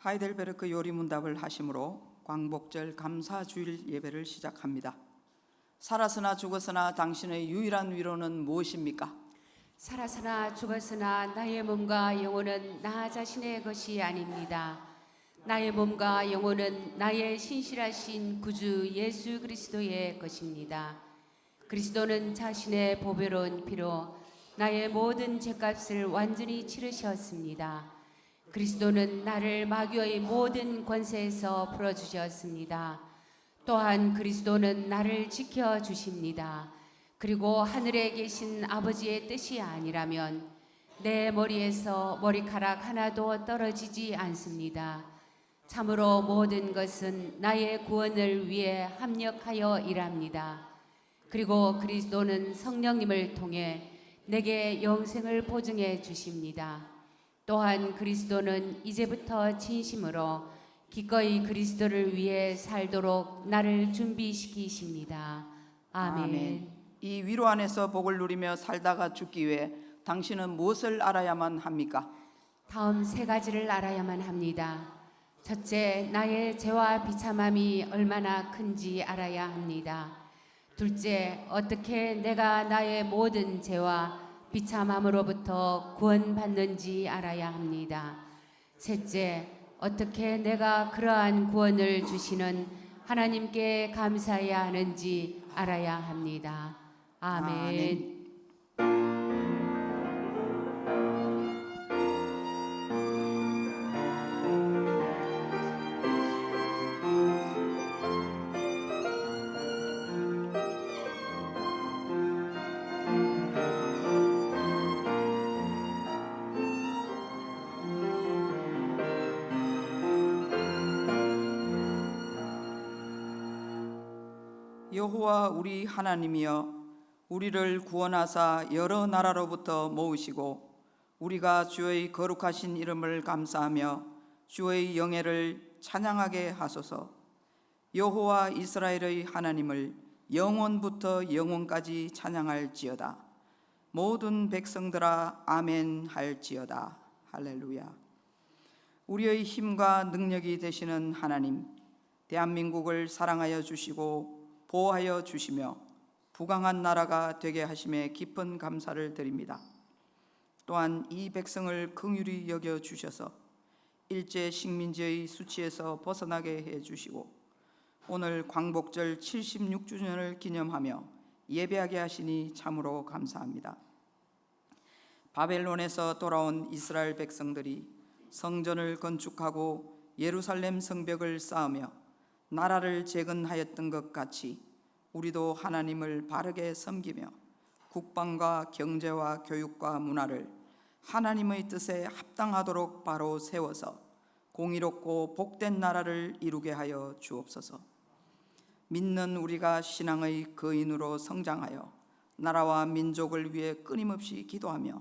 하이델베르크 요리문답을 하심으로 광복절 감사주일 예배를 시작합니다. 살았으나 죽었으나 당신의 유일한 위로는 무엇입니까? 살았으나 죽었으나 나의 몸과 영혼은 나 자신의 것이 아닙니다. 나의 몸과 영혼은 나의 신실하신 구주 예수 그리스도의 것입니다. 그리스도는 자신의 보배로운 피로 나의 모든 죄값을 완전히 치르셨습니다. 그리스도는 나를 마귀의 모든 권세에서 풀어주셨습니다. 또한 그리스도는 나를 지켜주십니다. 그리고 하늘에 계신 아버지의 뜻이 아니라면 내 머리에서 머리카락 하나도 떨어지지 않습니다. 참으로 모든 것은 나의 구원을 위해 합력하여 일합니다. 그리고 그리스도는 성령님을 통해 내게 영생을 보증해 주십니다. 또한 그리스도는 이제부터 진심으로 기꺼이 그리스도를 위해 살도록 나를 준비시키십니다. 아멘. 이 위로 안에서 복을 누리며 살다가 죽기 위해 당신은 무엇을 알아야만 합니까? 다음 세 가지를 알아야만 합니다. 첫째, 나의 죄와 비참함이 얼마나 큰지 알아야 합니다. 둘째, 어떻게 내가 나의 모든 죄와 비참함으로부터 구원받는지 알아야 합니다. 셋째, 어떻게 내가 그러한 구원을 주시는 하나님께 감사해야 하는지 알아야 합니다. 아멘. 여호와 우리 하나님이여, 우리를 구원하사 여러 나라로부터 모으시고 우리가 주의 거룩하신 이름을 감사하며 주의 영예를 찬양하게 하소서. 여호와 이스라엘의 하나님을 영원부터 영원까지 찬양할지어다. 모든 백성들아 아멘 할지어다. 할렐루야. 우리의 힘과 능력이 되시는 하나님, 대한민국을 사랑하여 주시고 보호하여 주시며 부강한 나라가 되게 하심에 깊은 감사를 드립니다. 또한 이 백성을 긍휼히 여겨 주셔서 일제 식민지의 수치에서 벗어나게 해 주시고 오늘 광복절 76주년을 기념하며 예배하게 하시니 참으로 감사합니다. 바벨론에서 돌아온 이스라엘 백성들이 성전을 건축하고 예루살렘 성벽을 쌓으며 나라를 재건하였던 것 같이 우리도 하나님을 바르게 섬기며 국방과 경제와 교육과 문화를 하나님의 뜻에 합당하도록 바로 세워서 공의롭고 복된 나라를 이루게 하여 주옵소서. 믿는 우리가 신앙의 거인으로 성장하여 나라와 민족을 위해 끊임없이 기도하며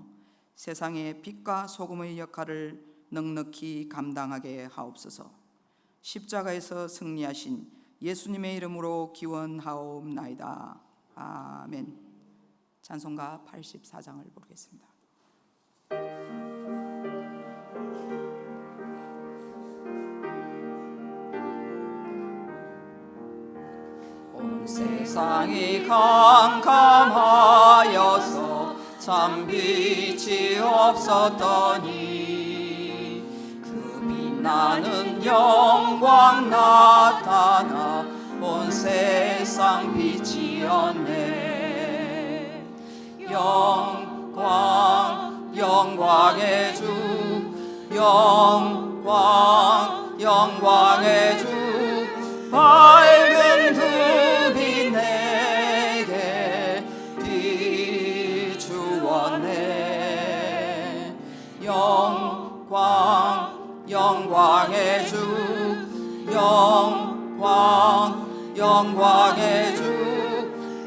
세상의 빛과 소금의 역할을 넉넉히 감당하게 하옵소서. 십자가에서 승리하신 예수님의 이름으로 기원하옵나이다. 아멘. 찬송가 84장을 보겠습니다. 온 세상이 캄캄하여서 참 빛이 없었더니 나는 영광 나타나 온 세상 빛이었네. 영광의 주, 영광의 주, 밝은 그 빛 내게 비추었네. 영광의 주, 영광의 주,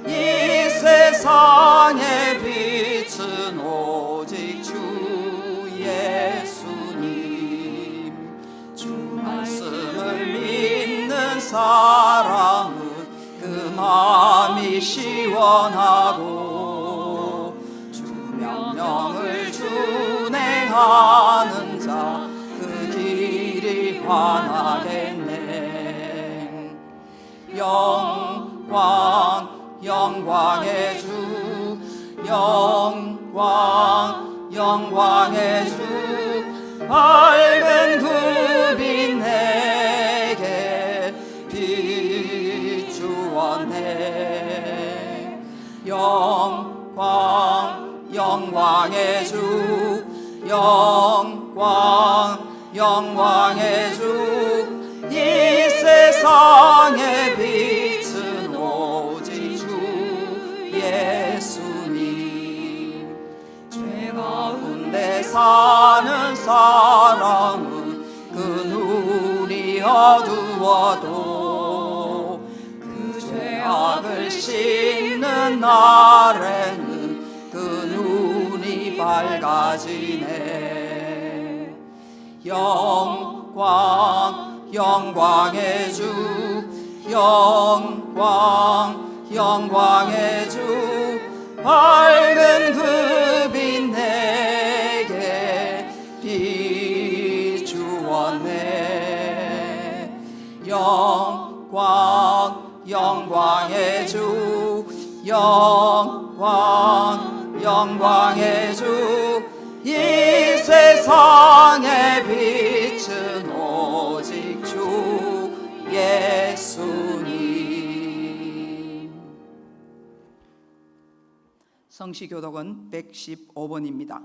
이 세상의 빛은 오직 주 예수님. 주 말씀을 믿는 사람은 그 마음이 시원하고 주 명령을 준행하는 자 그 길이 환하겠네. 영광의 주, 영광의 주, 밝은 그 빛 내게 비추었네. 영광의 주, 영광의 주, 이 세상의 빛은 오직 주 예수님. 죄 가운데 사는 사람은 그 눈이 어두워도 그 죄악을 씻는 날에는 그 눈이 밝아지네. 영광의 주, 영광의 주, 밝은 그 빛 내게 비추었네. 영광의 주, 영광의 주, 이 세상의 빛은 오직 주 예수님. 성시교독은 115번입니다.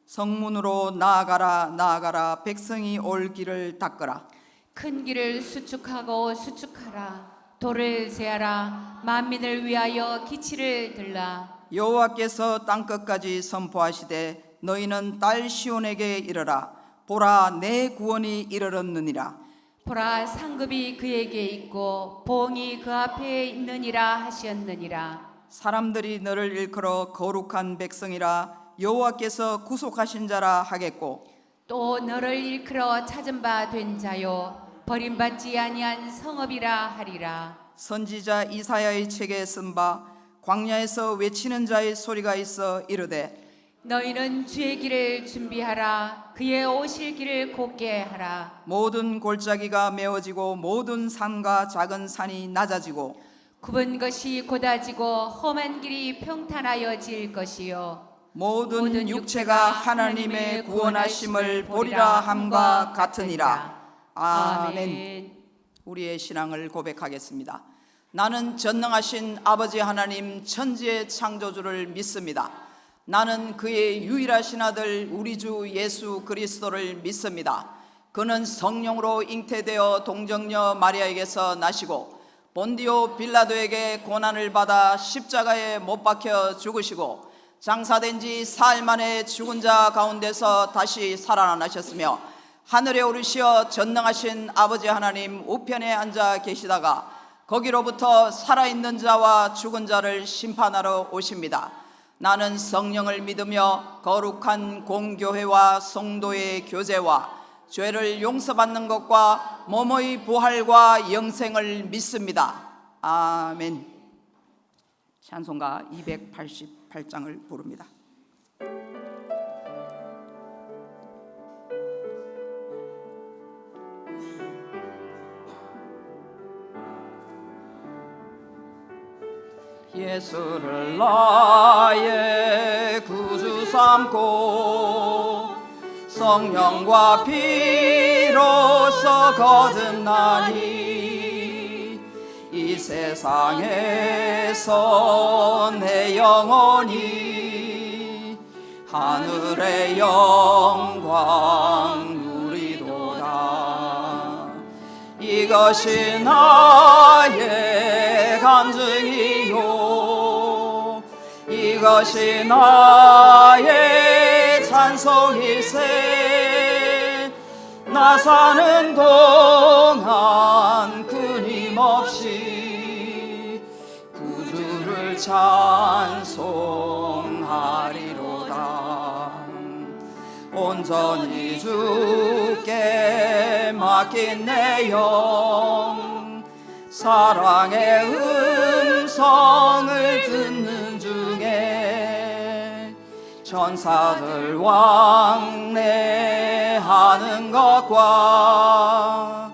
성문으로 나아가라 백성이 올 길을 닦으라. 큰 길을 수축하라. 돌을 세하라. 만민을 위하여 기치를 들라. 여호와께서 땅끝까지 선포하시되 너희는 딸 시온에게 이르라. 보라, 내 구원이 이르렀느니라. 보라, 상급이 그에게 있고 보응이 그 앞에 있느니라 하시었느니라. 사람들이 너를 일컬어 거룩한 백성이라, 여호와께서 구속하신 자라 하겠고, 또 너를 일컬어 찾은 바 된 자요 버림받지 아니한 성읍이라 하리라. 선지자 이사야의 책에 쓴 바 광야에서 외치는 자의 소리가 있어 이르되, 너희는 주의 길을 준비하라. 그의 오실 길을 곧게 하라. 모든 골짜기가 메워지고 모든 산과 작은 산이 낮아지고 굽은 것이 곧아지고 험한 길이 평탄하여질 것이요 모든 육체가 하나님의 구원하심을 보리라 함과 같으니라. 아멘. 우리의 신앙을 고백하겠습니다. 나는 전능하신 아버지 하나님 천지의 창조주를 믿습니다. 나는 그의 유일하신 아들 우리 주 예수 그리스도를 믿습니다. 그는 성령으로 잉태되어 동정녀 마리아에게서 나시고 본디오 빌라도에게 고난을 받아 십자가에 못 박혀 죽으시고 장사된 지 사흘 만에 죽은 자 가운데서 다시 살아나셨으며 하늘에 오르시어 전능하신 아버지 하나님 우편에 앉아 계시다가 거기로부터 살아있는 자와 죽은 자를 심판하러 오십니다. 나는 성령을 믿으며 거룩한 공교회와 성도의 교제와 죄를 용서받는 것과 몸의 부활과 영생을 믿습니다. 아멘. 찬송가 288장을 부릅니다. 예수를 나의 구주 삼고 성령과 피로써 거듭나니 이 세상에서 내 영혼이 하늘의 영광 누리도다. 이것이 나의 간증이요 이것이 나의 찬송일세. 나 사는 동안 끊임없이 구주를 찬송하리로다. 온전히 주께 맡긴 내 영 사랑의 음성을 듣는 중에 천사들 왕래하며 노래하는 것과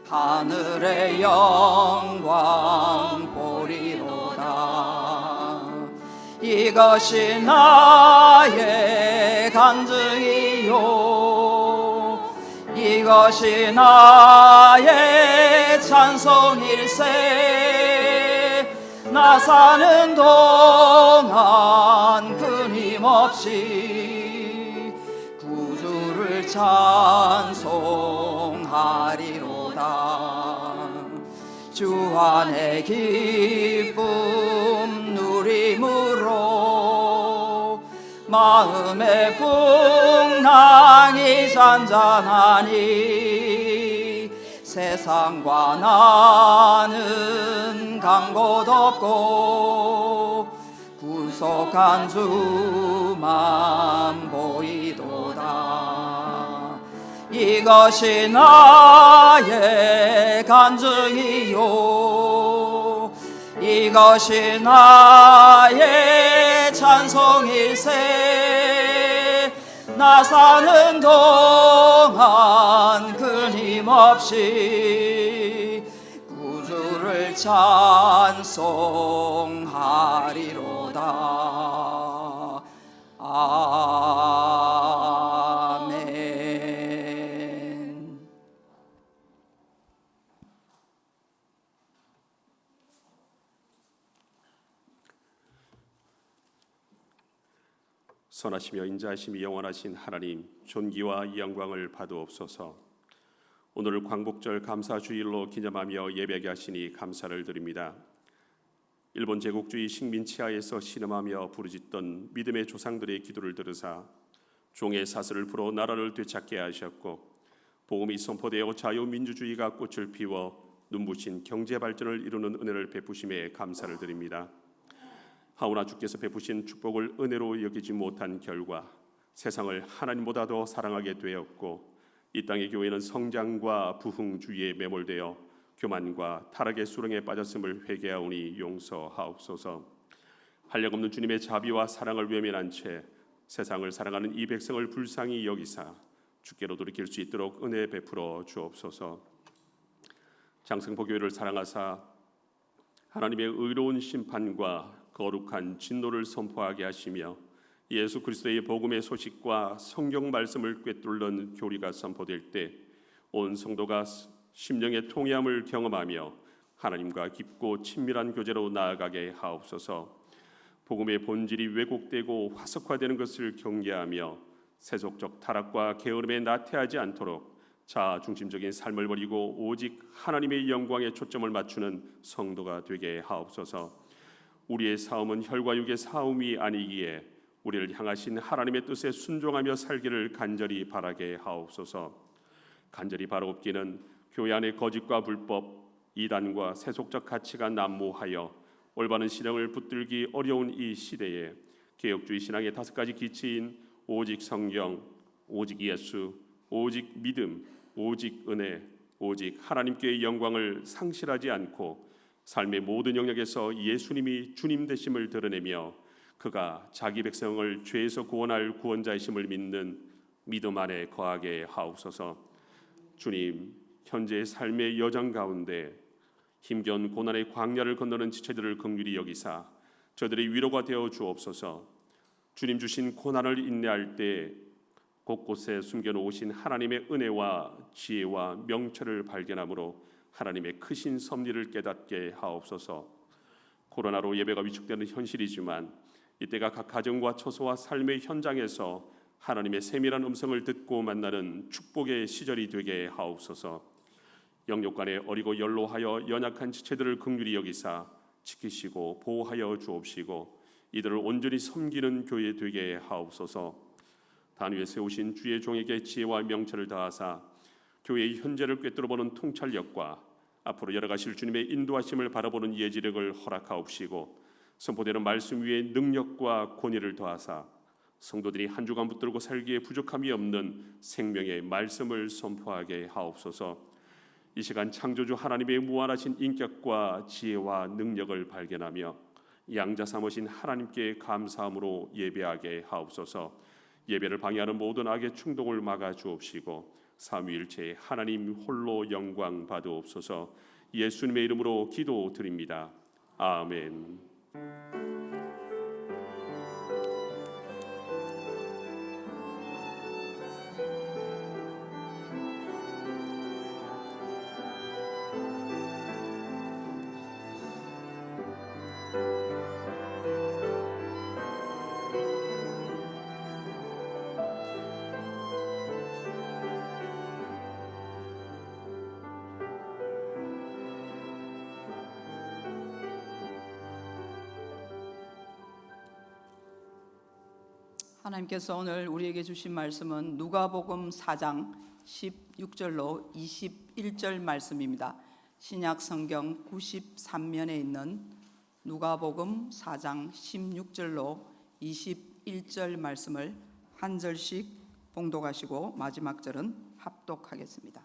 하늘의 영광 보리로다. 이것이 나의 간증이요, 이것이 나의 찬송일세. 나 사는 동안 끊임없이 구주를 찬송하리로다. 주 안의 기쁨 누림으로 마음의 풍랑이 잔잔하니 세상과 나는 간 곳 없고 구속한 주만 보이도다. 이것이 나의 간증이요, 이것이 나의 찬송일세. 나 사는 동안 끊임없이 구주를 찬송하리로다. 아멘. 선하시며 인자하심이 영원하신 하나님, 존귀와 영광을 받으옵소서. 오늘 광복절 감사주일로 기념하며 예배하게 하시니 감사를 드립니다. 일본 제국주의 식민 치하에서 신음하며 부르짖던 믿음의 조상들의 기도를 들으사 종의 사슬을 풀어 나라를 되찾게 하셨고, 복음이 선포되어 자유민주주의가 꽃을 피워 눈부신 경제 발전을 이루는 은혜를 베푸심에 감사를 드립니다. 하오나 주께서 베푸신 축복을 은혜로 여기지 못한 결과 세상을 하나님보다 더 사랑하게 되었고, 이 땅의 교회는 성장과 부흥주의에 매몰되어 교만과 타락의 수렁에 빠졌음을 회개하오니 용서하옵소서. 한량없는 주님의 자비와 사랑을 외면한 채 세상을 사랑하는 이 백성을 불쌍히 여기사 주께로 돌이킬 수 있도록 은혜 베풀어 주옵소서. 장성포교회를 사랑하사 하나님의 의로운 심판과 거룩한 진노를 선포하게 하시며 예수 그리스도의 복음의 소식과 성경 말씀을 꿰뚫는 교리가 선포될 때 온 성도가 심령의 통회함을 경험하며 하나님과 깊고 친밀한 교제로 나아가게 하옵소서. 복음의 본질이 왜곡되고 화석화되는 것을 경계하며 세속적 타락과 게으름에 나태하지 않도록 자아 중심적인 삶을 버리고 오직 하나님의 영광에 초점을 맞추는 성도가 되게 하옵소서. 우리의 싸움은 혈과 육의 싸움이 아니기에 우리를 향하신 하나님의 뜻에 순종하며 살기를 간절히 바라게 하옵소서. 간절히 바라옵기는 교회 안의 거짓과 불법, 이단과 세속적 가치가 난무하여 올바른 신앙을 붙들기 어려운 이 시대에 개혁주의 신앙의 5가지 기치인 오직 성경, 오직 예수, 오직 믿음, 오직 은혜, 오직 하나님께 영광을 상실하지 않고 삶의 모든 영역에서 예수님이 주님 되심을 드러내며 그가 자기 백성을 죄에서 구원할 구원자이심을 믿는 믿음 안에 거하게 하옵소서. 주님, 현재의 삶의 여정 가운데 힘겨운 고난의 광야를 건너는 지체들을 긍휼히 여기사 저들의 위로가 되어 주옵소서. 주님 주신 고난을 인내할 때 곳곳에 숨겨놓으신 하나님의 은혜와 지혜와 명철을 발견함으로 하나님의 크신 섭리를 깨닫게 하옵소서. 코로나로 예배가 위축되는 현실이지만 이때가 각 가정과 처소와 삶의 현장에서 하나님의 세밀한 음성을 듣고 만나는 축복의 시절이 되게 하옵소서. 영육간에 어리고 연로하여 연약한 지체들을 긍휼히 여기사 지키시고 보호하여 주옵시고 이들을 온전히 섬기는 교회 되게 하옵소서. 단 위에 세우신 주의 종에게 지혜와 명철을 다하사 교회의 현재를 꿰뚫어보는 통찰력과 앞으로 열어가실 주님의 인도하심을 바라보는 예지력을 허락하옵시고 선포되는 말씀 위에 능력과 권위를 더하사 성도들이 한 주간 붙들고 살기에 부족함이 없는 생명의 말씀을 선포하게 하옵소서. 이 시간 창조주 하나님의 무한하신 인격과 지혜와 능력을 발견하며 양자 삼으신 하나님께 감사함으로 예배하게 하옵소서. 예배를 방해하는 모든 악의 충동을 막아 주옵시고 삼위일체 하나님 홀로 영광 받으옵소서. 예수님의 이름으로 기도드립니다. 아멘. 하나님께서 오늘 우리에게 주신 말씀은 누가복음 4장 16절로 21절 말씀입니다. 신약 성경 93면에 있는 누가복음 4장 16절로 21절 말씀을 한 절씩 봉독하시고 마지막 절은 합독하겠습니다.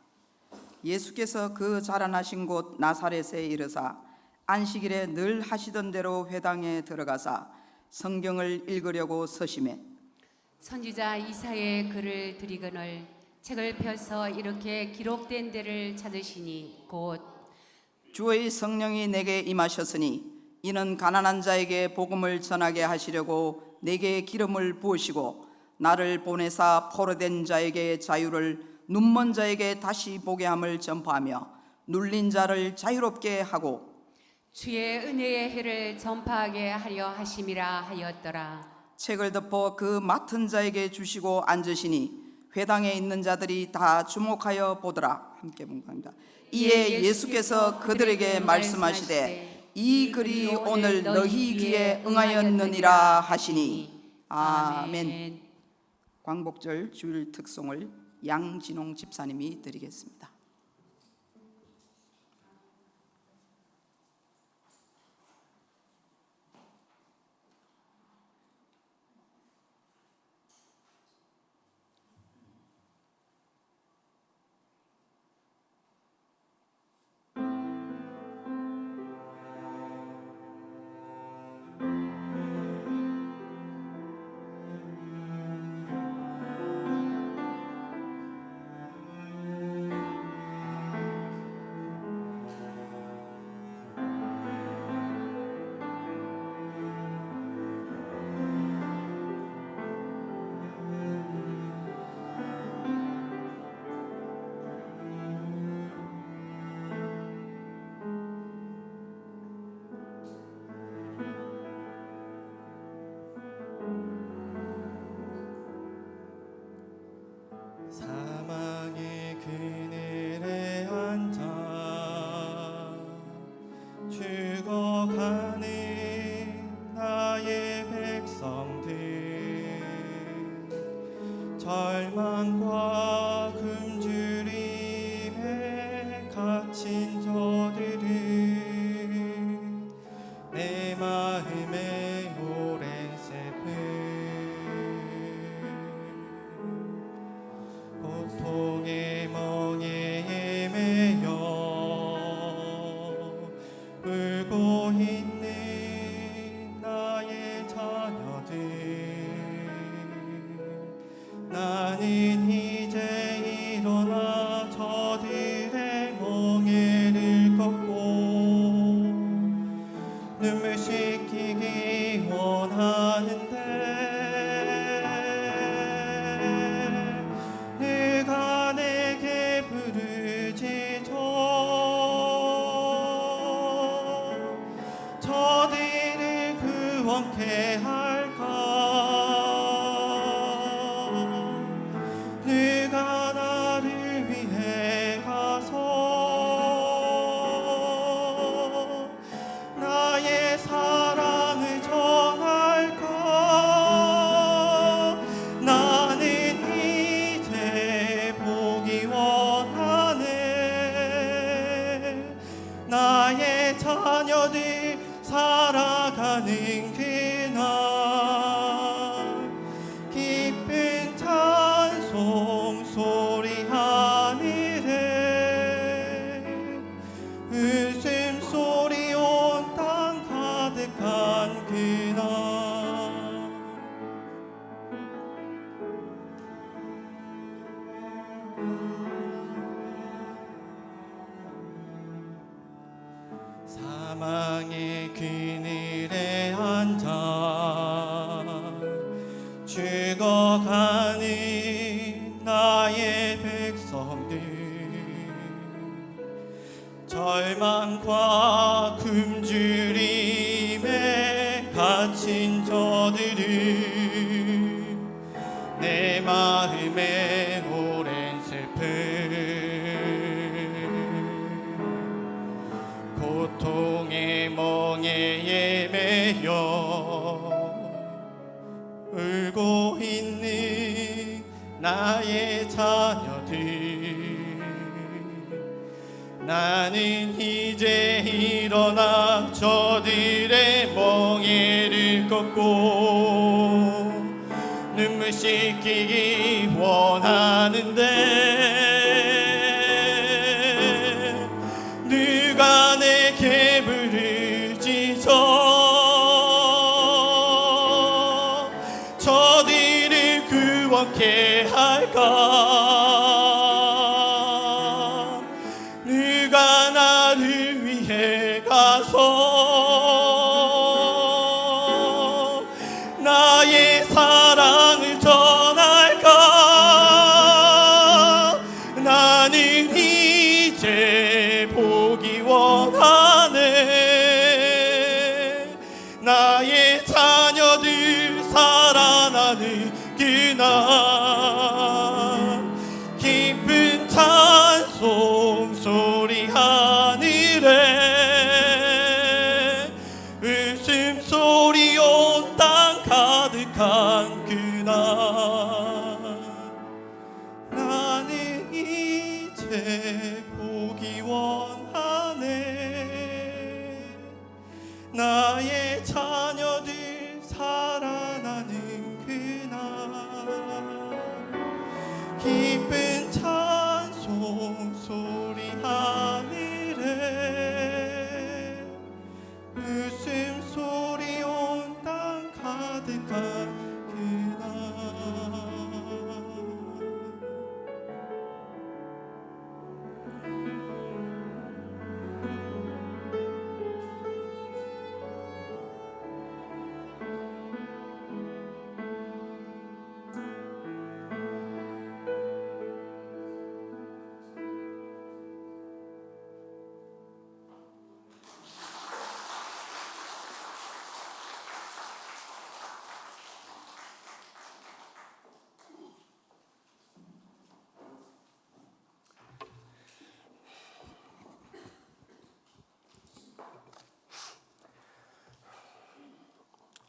예수께서 그 자라나신 곳 나사렛에 이르사 안식일에 늘 하시던 대로 회당에 들어가사 성경을 읽으려고 서심해 선지자 이사야의 글을 들이거늘 책을 펴서 이렇게 기록된 데를 찾으시니 곧 주의 성령이 내게 임하셨으니 이는 가난한 자에게 복음을 전하게 하시려고 내게 기름을 부으시고 나를 보내사 포로된 자에게 자유를 눈먼 자에게 다시 보게 함을 전파하며 눌린 자를 자유롭게 하고 주의 은혜의 해를 전파하게 하려 하심이라 하였더라. 책을 덮어 그 맡은 자에게 주시고 앉으시니 회당에 있는 자들이 다 주목하여 보더라. 함께 봉독합니다. 이에 예수께서 그들에게 말씀하시되 이 글이 오늘 너희 귀에 응하였느니라 하시니 아멘. 광복절 주일 특송을 양진홍 집사님이 드리겠습니다. 사망의 그늘에 앉아 죽어가는 나의 백성들 절망과 굶주림에 갇힌 저들은 내 마음의 오랜 슬픔 고통의 멍에 매여 울고 있는 나의 자녀들 나는 이제 일어나 저들의 멍에를 꺾고 눈물 씻기기 원하는데 내가 내게 부르짖어 저들을 구원케 할까 누가 나를 위해 가서 나의 사랑을 전할까 나는 이제 보기 원하네 나의 자녀들 살아가는 그날 기쁜 찬송 소리 하늘에 웃음소리 온 땅 가득한 그날 사망의 그늘에 앉아 죽어가는 나의 백성들, 절망과 굶주림에 갇힌 저들을 내 마음에 오랜 슬픔, 고통의 멍에에 매여 울고 있는 나의 자녀들, 나는 이제 일어나 저들의 멍에를 꺾고 눈물 씻기기 원하는데 누가 내게 부르짖어 저들을 구원케 할까? 누가 나를 위해 가서 나의 사랑을 전할까? 나는 이제 보기 원하네. 나의 자녀들 살아나는 그날 기쁜 찬송 소리 하늘에 웃음소리 온 땅 가득한 그날 나는 이제 보기 원하네. 나의 자녀들 살아나는 그날 기쁜 찬송 소리 하늘에 웃음소리 온 땅 가득한 그날.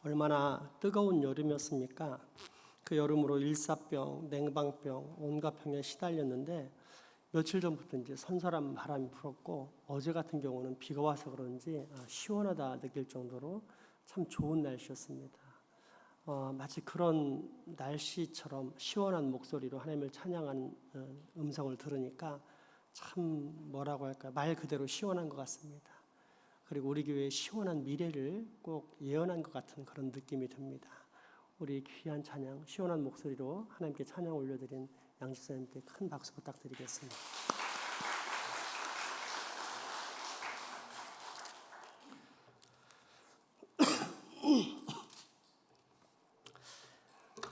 얼마나 뜨거운 여름이었습니까? 그 여름으로 일사병, 냉방병, 온갖 병에 시달렸는데 며칠 전부터 이제 선선한 바람이 불었고 어제 같은 경우는 비가 와서 그런지 시원하다 느낄 정도로 참 좋은 날씨였습니다. 마치 그런 날씨처럼 시원한 목소리로 하나님을 찬양하는 음성을 들으니까 참 뭐라고 할까 말 그대로 시원한 것 같습니다. 그리고 우리 교회의 시원한 미래를 꼭 예언한 것 같은 그런 느낌이 듭니다. 우리 귀한 찬양, 시원한 목소리로 하나님께 찬양 올려드린 양집사님께 큰 박수 부탁드리겠습니다.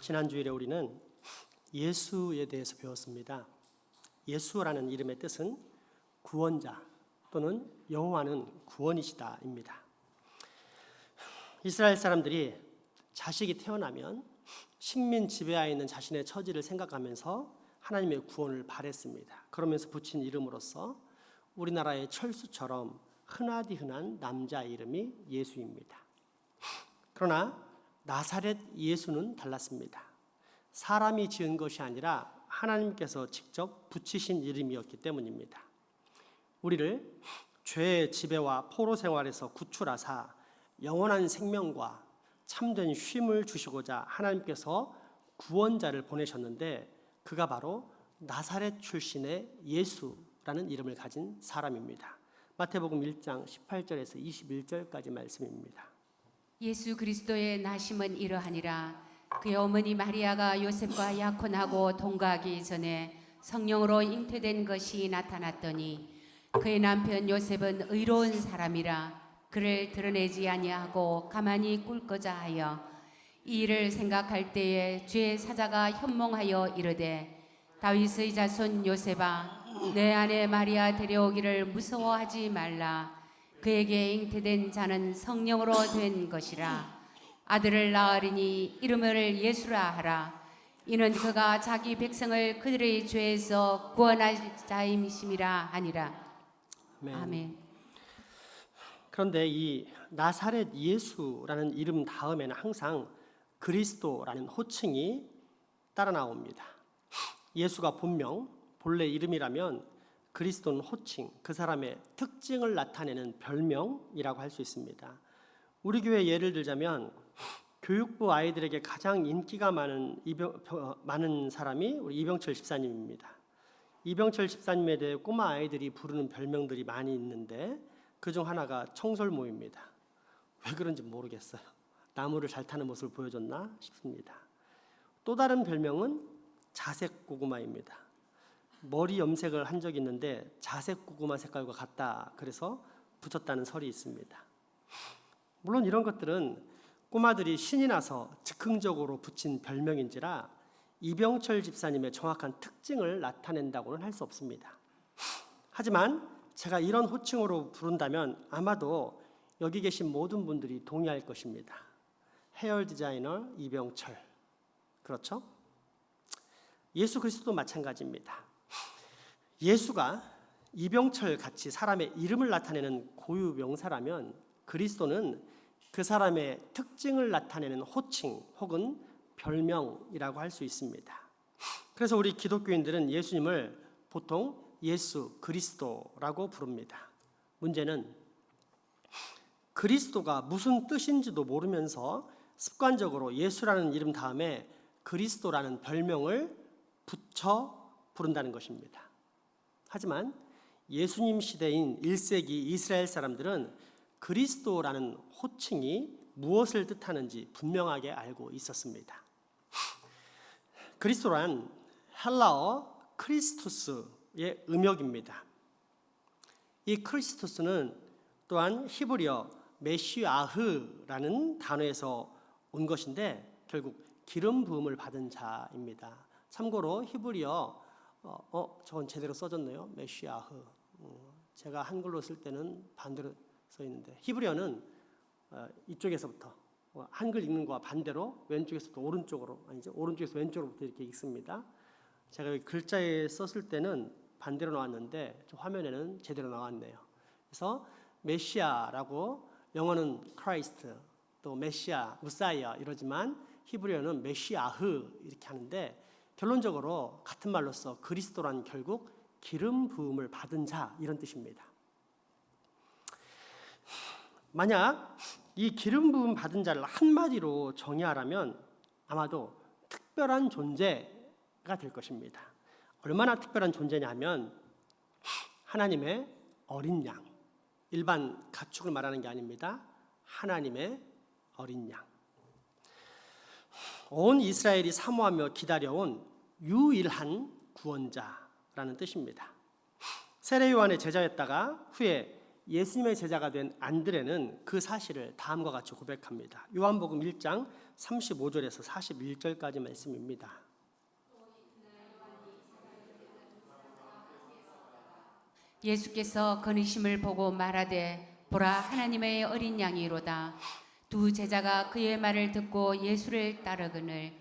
지난 주일에 우리는 예수에 대해서 배웠습니다. 예수라는 이름의 뜻은 구원자 또는 여호와는 구원이시다입니다. 이스라엘 사람들이 자식이 태어나면 식민 지배하에 있는 자신의 처지를 생각하면서 하나님의 구원을 바랬습니다. 그러면서 붙인 이름으로서 우리나라의 철수처럼 흔하디 흔한 남자 이름이 예수입니다. 그러나 나사렛 예수는 달랐습니다. 사람이 지은 것이 아니라 하나님께서 직접 붙이신 이름이었기 때문입니다. 우리를 죄의 지배와 포로 생활에서 구출하사 영원한 생명과 참된 쉼을 주시고자 하나님께서 구원자를 보내셨는데 그가 바로 나사렛 출신의 예수라는 이름을 가진 사람입니다. 마태복음 1장 18절에서 21절까지 말씀입니다. 예수 그리스도의 나심은 이러하니라. 그의 어머니 마리아가 요셉과 약혼하고 동거하기 전에 성령으로 잉태된 것이 나타났더니 그의 남편 요셉은 의로운 사람이라 그를 드러내지 아니하고 가만히 꿀거자 하여 이 일을 생각할 때에 주의 사자가 현몽하여 이르되 다윗의 자손 요셉아 내 아내 마리아 데려오기를 무서워하지 말라. 그에게 잉태된 자는 성령으로 된 것이라. 아들을 낳으리니 이름을 예수라 하라. 이는 그가 자기 백성을 그들의 죄에서 구원할 자임이심이라 하니라. 아멘. 그런데 이 나사렛 예수라는 이름 다음에는 항상 그리스도라는 호칭이 따라 나옵니다. 예수가 본명, 본래 이름이라면 그리스도는 호칭, 그 사람의 특징을 나타내는 별명이라고 할 수 있습니다. 우리 교회 예를 들자면 교육부 아이들에게 가장 인기가 많은 사람이 우리 이병철 집사님입니다. 이병철 집사님에 대해 꼬마 아이들이 부르는 별명들이 많이 있는데 그중 하나가 청설모입니다. 왜 그런지 모르겠어요. 나무를 잘 타는 모습을 보여줬나 싶습니다. 또 다른 별명은 자색 고구마입니다. 머리 염색을 한 적이 있는데 자색 고구마 색깔과 같다 그래서 붙였다는 설이 있습니다. 물론 이런 것들은 꼬마들이 신이 나서 즉흥적으로 붙인 별명인지라 이병철 집사님의 정확한 특징을 나타낸다고는 할 수 없습니다. 하지만 제가 이런 호칭으로 부른다면 아마도 여기 계신 모든 분들이 동의할 것입니다. 헤어 디자이너 이병철. 그렇죠? 예수 그리스도도 마찬가지입니다. 예수가 이병철 같이 사람의 이름을 나타내는 고유 명사라면 그리스도는 그 사람의 특징을 나타내는 호칭 혹은 별명이라고 할 수 있습니다. 그래서 우리 기독교인들은 예수님을 보통 예수 그리스도라고 부릅니다. 문제는 그리스도가 무슨 뜻인지도 모르면서 습관적으로 예수라는 이름 다음에 그리스도라는 별명을 붙여 부른다는 것입니다. 하지만 예수님 시대인 1세기 이스라엘 사람들은 그리스도라는 호칭이 무엇을 뜻하는지 분명하게 알고 있었습니다. 그리스도란 헬라어 크리스투스의 음역입니다. 이 크리스투스는 또한 히브리어 메시아흐라는 단어에서 온 것인데 결국 기름 부음을 받은 자입니다. 참고로 히브리어 저건 제대로 써졌네요. 메시아흐. 제가 한글로 쓸 때는 반대로 써 있는데 히브리어는 이쪽에서부터 한글 읽는 거와 반대로 왼쪽에서부터 오른쪽으로 아니죠? 오른쪽에서 왼쪽으로부터 이렇게 읽습니다. 제가 여기 글자에 썼을 때는 반대로 나왔는데 저 화면에는 제대로 나왔네요. 그래서 메시아라고 영어는 크라이스트 또 메시아, 무사이아 이러지만 히브리어는 메시아흐 이렇게 하는데 결론적으로 같은 말로서 그리스도란 결국 기름 부음을 받은 자 이런 뜻입니다. 만약 이 기름 부음 받은 자를 한마디로 정의하라면 아마도 특별한 존재가 될 것입니다. 얼마나 특별한 존재냐면 하나님의 어린 양, 일반 가축을 말하는 게 아닙니다. 하나님의 어린 양. 온 이스라엘이 사모하며 기다려온 유일한 구원자라는 뜻입니다. 세례 요한의 제자였다가 후에 예수님의 제자가 된 안드레는 그 사실을 다음과 같이 고백합니다. 요한복음 1장 35절에서 41절까지 말씀입니다. 예수께서 건의심을 보고 말하되 보라 하나님의 어린 양이로다. 두 제자가 그의 말을 듣고 예수를 따르거늘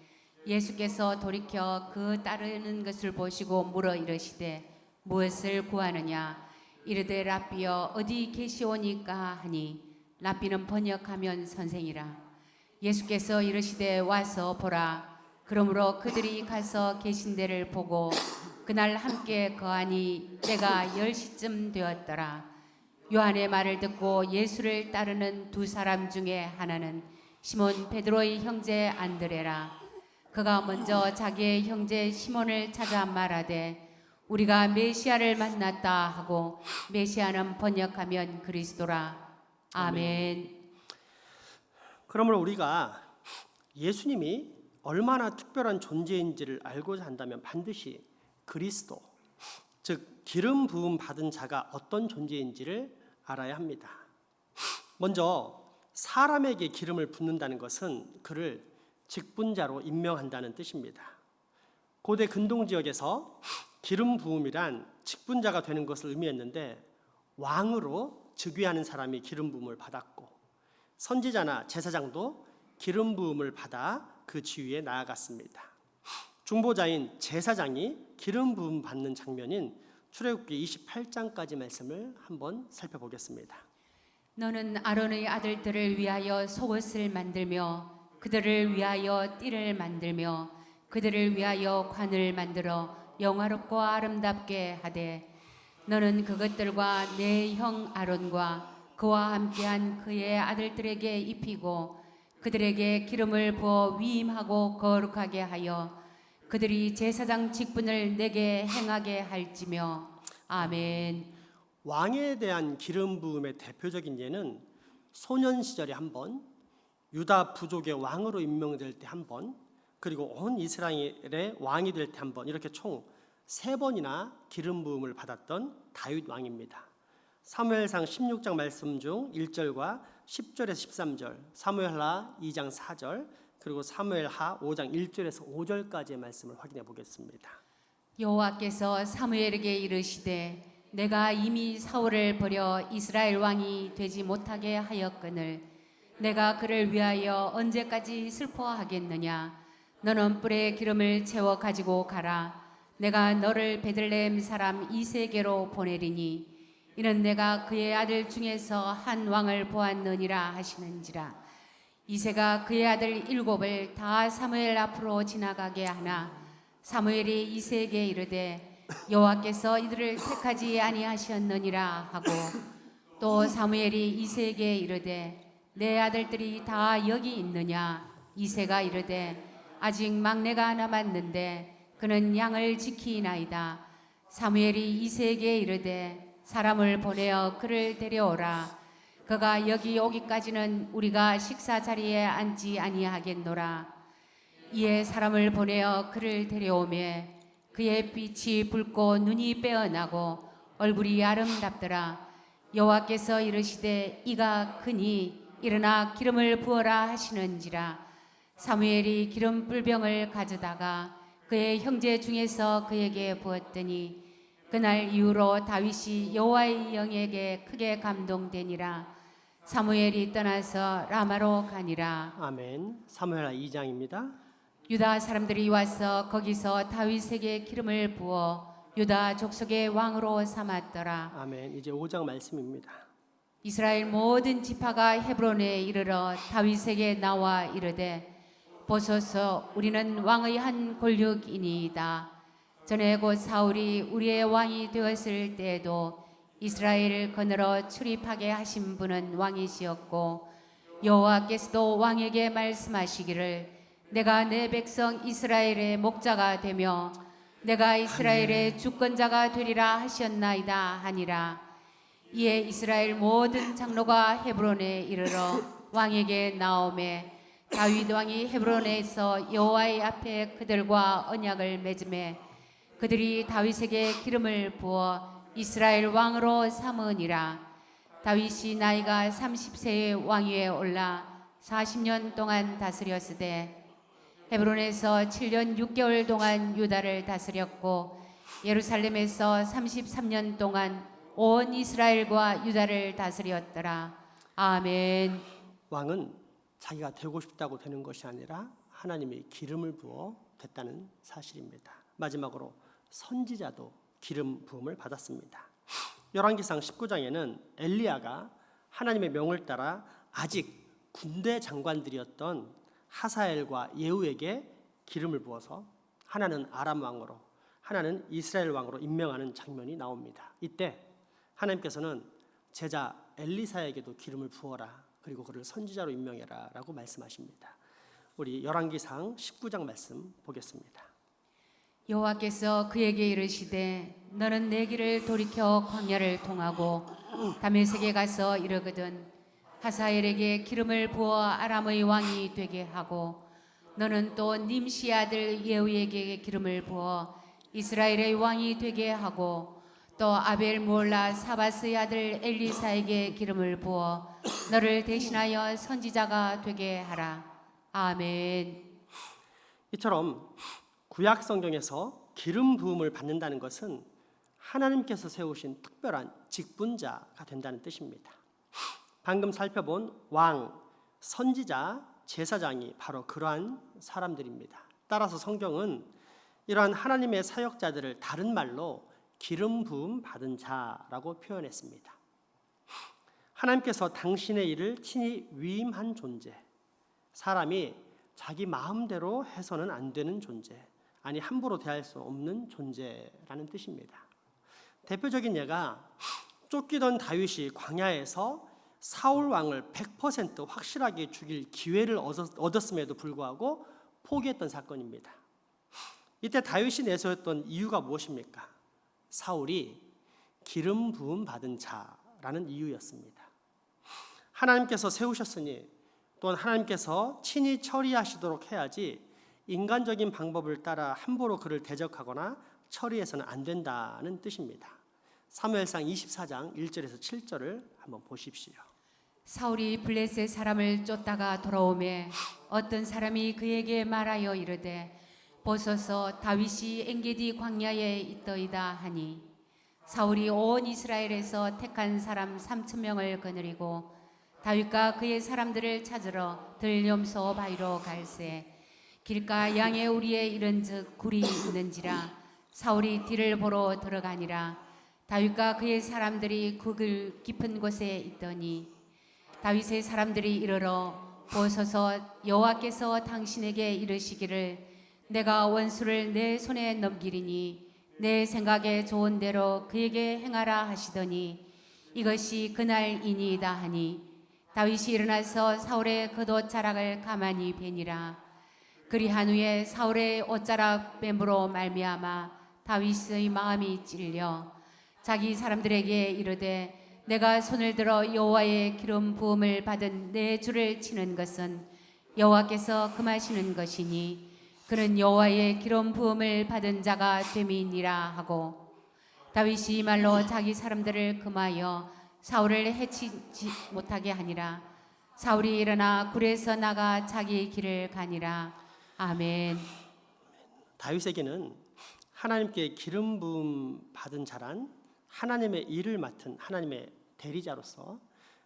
예수께서 돌이켜 그 따르는 것을 보시고 물어 이르시되 무엇을 구하느냐 이르되 랍비여 어디 계시오니까 하니 랍비는 번역하면 선생이라. 예수께서 이르시되 와서 보라. 그러므로 그들이 가서 계신 데를 보고 그날 함께 거하니 때가 10시쯤 되었더라. 요한의 말을 듣고 예수를 따르는 두 사람 중에 하나는 시몬 베드로의 형제 안드레라. 그가 먼저 자기의 형제 시몬을 찾아 말하되 우리가 메시아를 만났다 하고 메시아는 번역하면 그리스도라. 아멘. 그러므로 우리가 예수님이 얼마나 특별한 존재인지를 알고자 한다면 반드시 그리스도, 즉 기름 부음 받은 자가 어떤 존재인지를 알아야 합니다. 먼저 사람에게 기름을 붓는다는 것은 그를 직분자로 임명한다는 뜻입니다. 고대 근동 지역에서 기름 부음이란 직분자가 되는 것을 의미했는데 왕으로 즉위하는 사람이 기름 부음을 받았고 선지자나 제사장도 기름 부음을 받아 그 지위에 나아갔습니다. 중보자인 제사장이 기름 부음 받는 장면인 출애굽기 28장까지 말씀을 한번 살펴보겠습니다. 너는 아론의 아들들을 위하여 속옷을 만들며 그들을 위하여 띠를 만들며 그들을 위하여 관을 만들어 영화롭고 아름답게 하되 너는 그것들과 내 형 아론과 그와 함께한 그의 아들들에게 입히고 그들에게 기름을 부어 위임하고 거룩하게 하여 그들이 제사장 직분을 내게 행하게 할지며 아멘. 왕에 대한 기름 부음의 대표적인 예는 소년 시절에 한 번, 유다 부족의 왕으로 임명될 때 한 번, 그리고 온 이스라엘의 왕이 될 때 한 번, 이렇게 총 3번이나 기름 부음을 받았던 다윗 왕입니다. 사무엘상 16장 말씀 중 1절과 10절에서 13절, 사무엘하 2장 4절, 그리고 사무엘하 5장 1절에서 5절까지의 말씀을 확인해 보겠습니다. 여호와께서 사무엘에게 이르시되 내가 이미 사울을 버려 이스라엘 왕이 되지 못하게 하였거늘 내가 그를 위하여 언제까지 슬퍼하겠느냐. 너는 뿔에 기름을 채워 가지고 가라. 내가 너를 베들레헴 사람 이새에게로 보내리니 이는 내가 그의 아들 중에서 한 왕을 보았느니라 하시는지라. 이새가 그의 아들 7을 다 사무엘 앞으로 지나가게 하나 사무엘이 이새에게 이르되 여호와께서 이들을 택하지 아니하셨느니라 하고 또 사무엘이 이새에게 이르되 내 아들들이 다 여기 있느냐. 이새가 이르되 아직 막내가 남았는데 그는 양을 지키나이다. 사무엘이 이새에게 이르되 사람을 보내어 그를 데려오라. 그가 여기 오기까지는 우리가 식사 자리에 앉지 아니하겠노라. 이에 사람을 보내어 그를 데려오매 그의 빛이 붉고 눈이 빼어나고 얼굴이 아름답더라. 여호와께서 이르시되 이가 크니 일어나 기름을 부어라 하시는지라. 사무엘이 기름 뿔병을 가져다가 그의 형제 중에서 그에게 부었더니 그날 이후로 다윗이 여호와의 영에게 크게 감동되니라. 사무엘이 떠나서 라마로 가니라. 아멘. 사무엘하 2장입니다. 유다 사람들이 와서 거기서 다윗에게 기름을 부어 유다 족속의 왕으로 삼았더라. 아멘. 이제 5장 말씀입니다. 이스라엘 모든 지파가 헤브론에 이르러 다윗에게 나와 이르되 보소서 우리는 왕의 한 골육이니이다. 전에 곧 사울이 우리의 왕이 되었을 때에도 이스라엘을 거느러 출입하게 하신 분은 왕이시었고 여호와께서도 왕에게 말씀하시기를 내가 내 백성 이스라엘의 목자가 되며 내가 이스라엘의 주권자가 되리라 하셨나이다 하니라. 이에 이스라엘 모든 장로가 헤브론에 이르러 왕에게 나오매 다윗 왕이 헤브론에서 여호와의 앞에 그들과 언약을 맺음에 그들이 다윗에게 기름을 부어 이스라엘 왕으로 삼으니라. 다윗이 나이가 30세의 왕위에 올라 40년 동안 다스렸으되 헤브론에서 7년 6개월 동안 유다를 다스렸고 예루살렘에서 33년 동안 온 이스라엘과 유다를 다스렸더라. 아멘. 왕은 자기가 되고 싶다고 되는 것이 아니라 하나님이 기름을 부어 됐다는 사실입니다. 마지막으로 선지자도 기름 부음을 받았습니다. 열왕기상 19장에는 엘리야가 하나님의 명을 따라 아직 군대 장관들이었던 하사엘과 예후에게 기름을 부어서 하나는 아람 왕으로 하나는 이스라엘 왕으로 임명하는 장면이 나옵니다. 이때 하나님께서는 제자 엘리사에게도 기름을 부어라. 그리고 그를 선지자로 임명해라 라고 말씀하십니다. 우리 열왕기상 19장 말씀 보겠습니다. 여호와께서 그에게 이르시되 너는 내 길을 돌이켜 광야를 통하고 다메섹에 가서 이르거든 하사엘에게 기름을 부어 아람의 왕이 되게 하고 너는 또 님시 아들 예후에게 기름을 부어 이스라엘의 왕이 되게 하고 또 아벨 무올라 사바스의 아들 엘리사에게 기름을 부어 너를 대신하여 선지자가 되게 하라. 아멘. 이처럼 구약 성경에서 기름 부음을 받는다는 것은 하나님께서 세우신 특별한 직분자가 된다는 뜻입니다. 방금 살펴본 왕, 선지자, 제사장이 바로 그러한 사람들입니다. 따라서 성경은 이러한 하나님의 사역자들을 다른 말로 기름 부음 받은 자라고 표현했습니다. 하나님께서 당신의 일을 친히 위임한 존재, 사람이 자기 마음대로 해서는 안 되는 존재, 아니 함부로 대할 수 없는 존재라는 뜻입니다. 대표적인 예가 쫓기던 다윗이 광야에서 사울 왕을 100% 확실하게 죽일 기회를 얻었음에도 불구하고 포기했던 사건입니다. 이때 다윗이 내세웠던 이유가 무엇입니까? 사울이 기름 부음 받은 자라는 이유였습니다. 하나님께서 세우셨으니 또한 하나님께서 친히 처리하시도록 해야지 인간적인 방법을 따라 함부로 그를 대적하거나 처리해서는 안 된다는 뜻입니다. 사무엘상 24장 1절에서 7절을 한번 보십시오. 사울이 블레셋 사람을 쫓다가 돌아오매 어떤 사람이 그에게 말하여 이르되 보소서 다윗이 엔게디 광야에 있더이다 하니 사울이 온 이스라엘에서 택한 사람 3,000명을 거느리고 다윗과 그의 사람들을 찾으러 들염소 바위로 갈새 길가 양의 우리에 이른즉 굴이 있는지라 사울이 뒤를 보러 들어가니라 다윗과 그의 사람들이 그 글 깊은 곳에 있더니 다윗의 사람들이 이르러 보소서 여호와께서 당신에게 이르시기를 내가 원수를 내 손에 넘기리니 내 생각에 좋은 대로 그에게 행하라 하시더니 이것이 그날이니이다 하니 다윗이 일어나서 사울의 겉옷자락을 가만히 베니라. 그리한 후에 사울의 옷자락 뱀으로 말미암아 다윗의 마음이 찔려 자기 사람들에게 이르되 내가 손을 들어 여호와의 기름 부음을 받은 내 주를 치는 것은 여호와께서 금하시는 것이니 그는 여호와의 기름 부음을 받은 자가 됨이니라 하고 다윗이 이 말로 자기 사람들을 금하여 사울을 해치지 못하게 하니라. 사울이 일어나 굴에서 나가 자기 길을 가니라. 아멘. 다윗에게는 하나님께 기름 부음 받은 자란 하나님의 일을 맡은 하나님의 대리자로서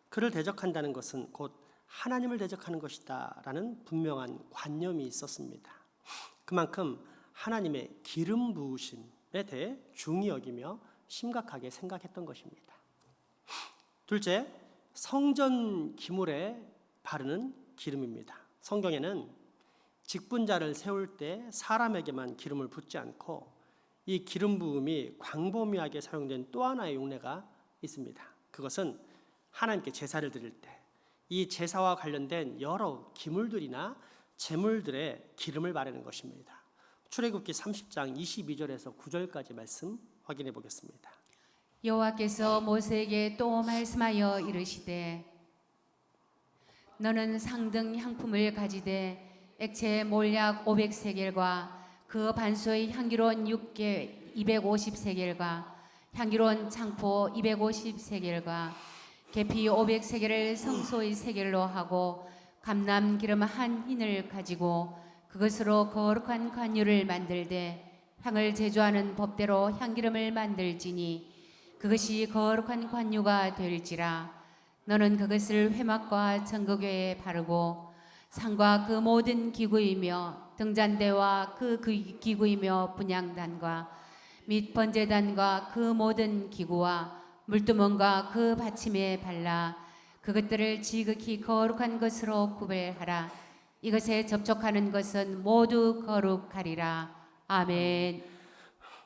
그를 대적한다는 것은 곧 하나님을 대적하는 것이다라는 분명한 관념이 있었습니다. 그만큼 하나님의 기름 부으심에 대해 중히 여기며 심각하게 생각했던 것입니다. 둘째, 성전 기물에 바르는 기름입니다. 성경에는 직분자를 세울 때 사람에게만 기름을 붓지 않고 이 기름 부음이 광범위하게 사용된 또 하나의 용례가 있습니다. 그것은 하나님께 제사를 드릴 때 이 제사와 관련된 여러 기물들이나 제물들의 기름을 바르는 것입니다. 출애굽기 30장 22절에서 9절까지 말씀 확인해 보겠습니다. 여호와께서 모세에게 또 말씀하여 이르시되 너는 상등 향품을 가지되 액체 몰약 500세겔과 그 반소의 향기로운 육개 250세겔과 향기로운 창포 250세겔과 계피 500세겔을 성소의 세겔로 하고 감람 기름 한 흰을 가지고 그것으로 거룩한 관유를 만들되 향을 제조하는 법대로 향기름을 만들지니 그것이 거룩한 관유가 될지라. 너는 그것을 회막과 정거궤에 바르고 상과 그 모든 기구이며 등잔대와 그 기구이며 분향단과 및 번제단과 그 모든 기구와 물두멍과 그 받침에 발라 그것들을 지극히 거룩한 것으로 구별하라. 이것에 접촉하는 것은 모두 거룩하리라. 아멘.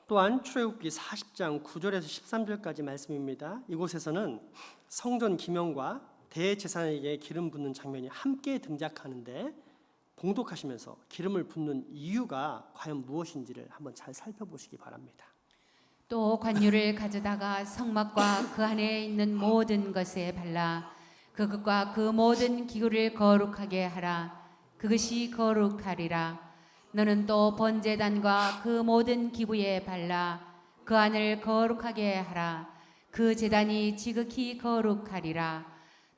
또한 출애굽기 40장 9절에서 13절까지 말씀입니다. 이곳에서는 성전 기명과 대제사장에게 기름 붓는 장면이 함께 등장하는데 봉독하시면서 기름을 붓는 이유가 과연 무엇인지를 한번 잘 살펴보시기 바랍니다. 또 관유를 가져다가 성막과 그 안에 있는 모든 것에 발라 그것과 그 모든 기구를 거룩하게 하라. 그것이 거룩하리라. 너는 또 번제단과 그 모든 기구에 발라 그 안을 거룩하게 하라. 그 제단이 지극히 거룩하리라.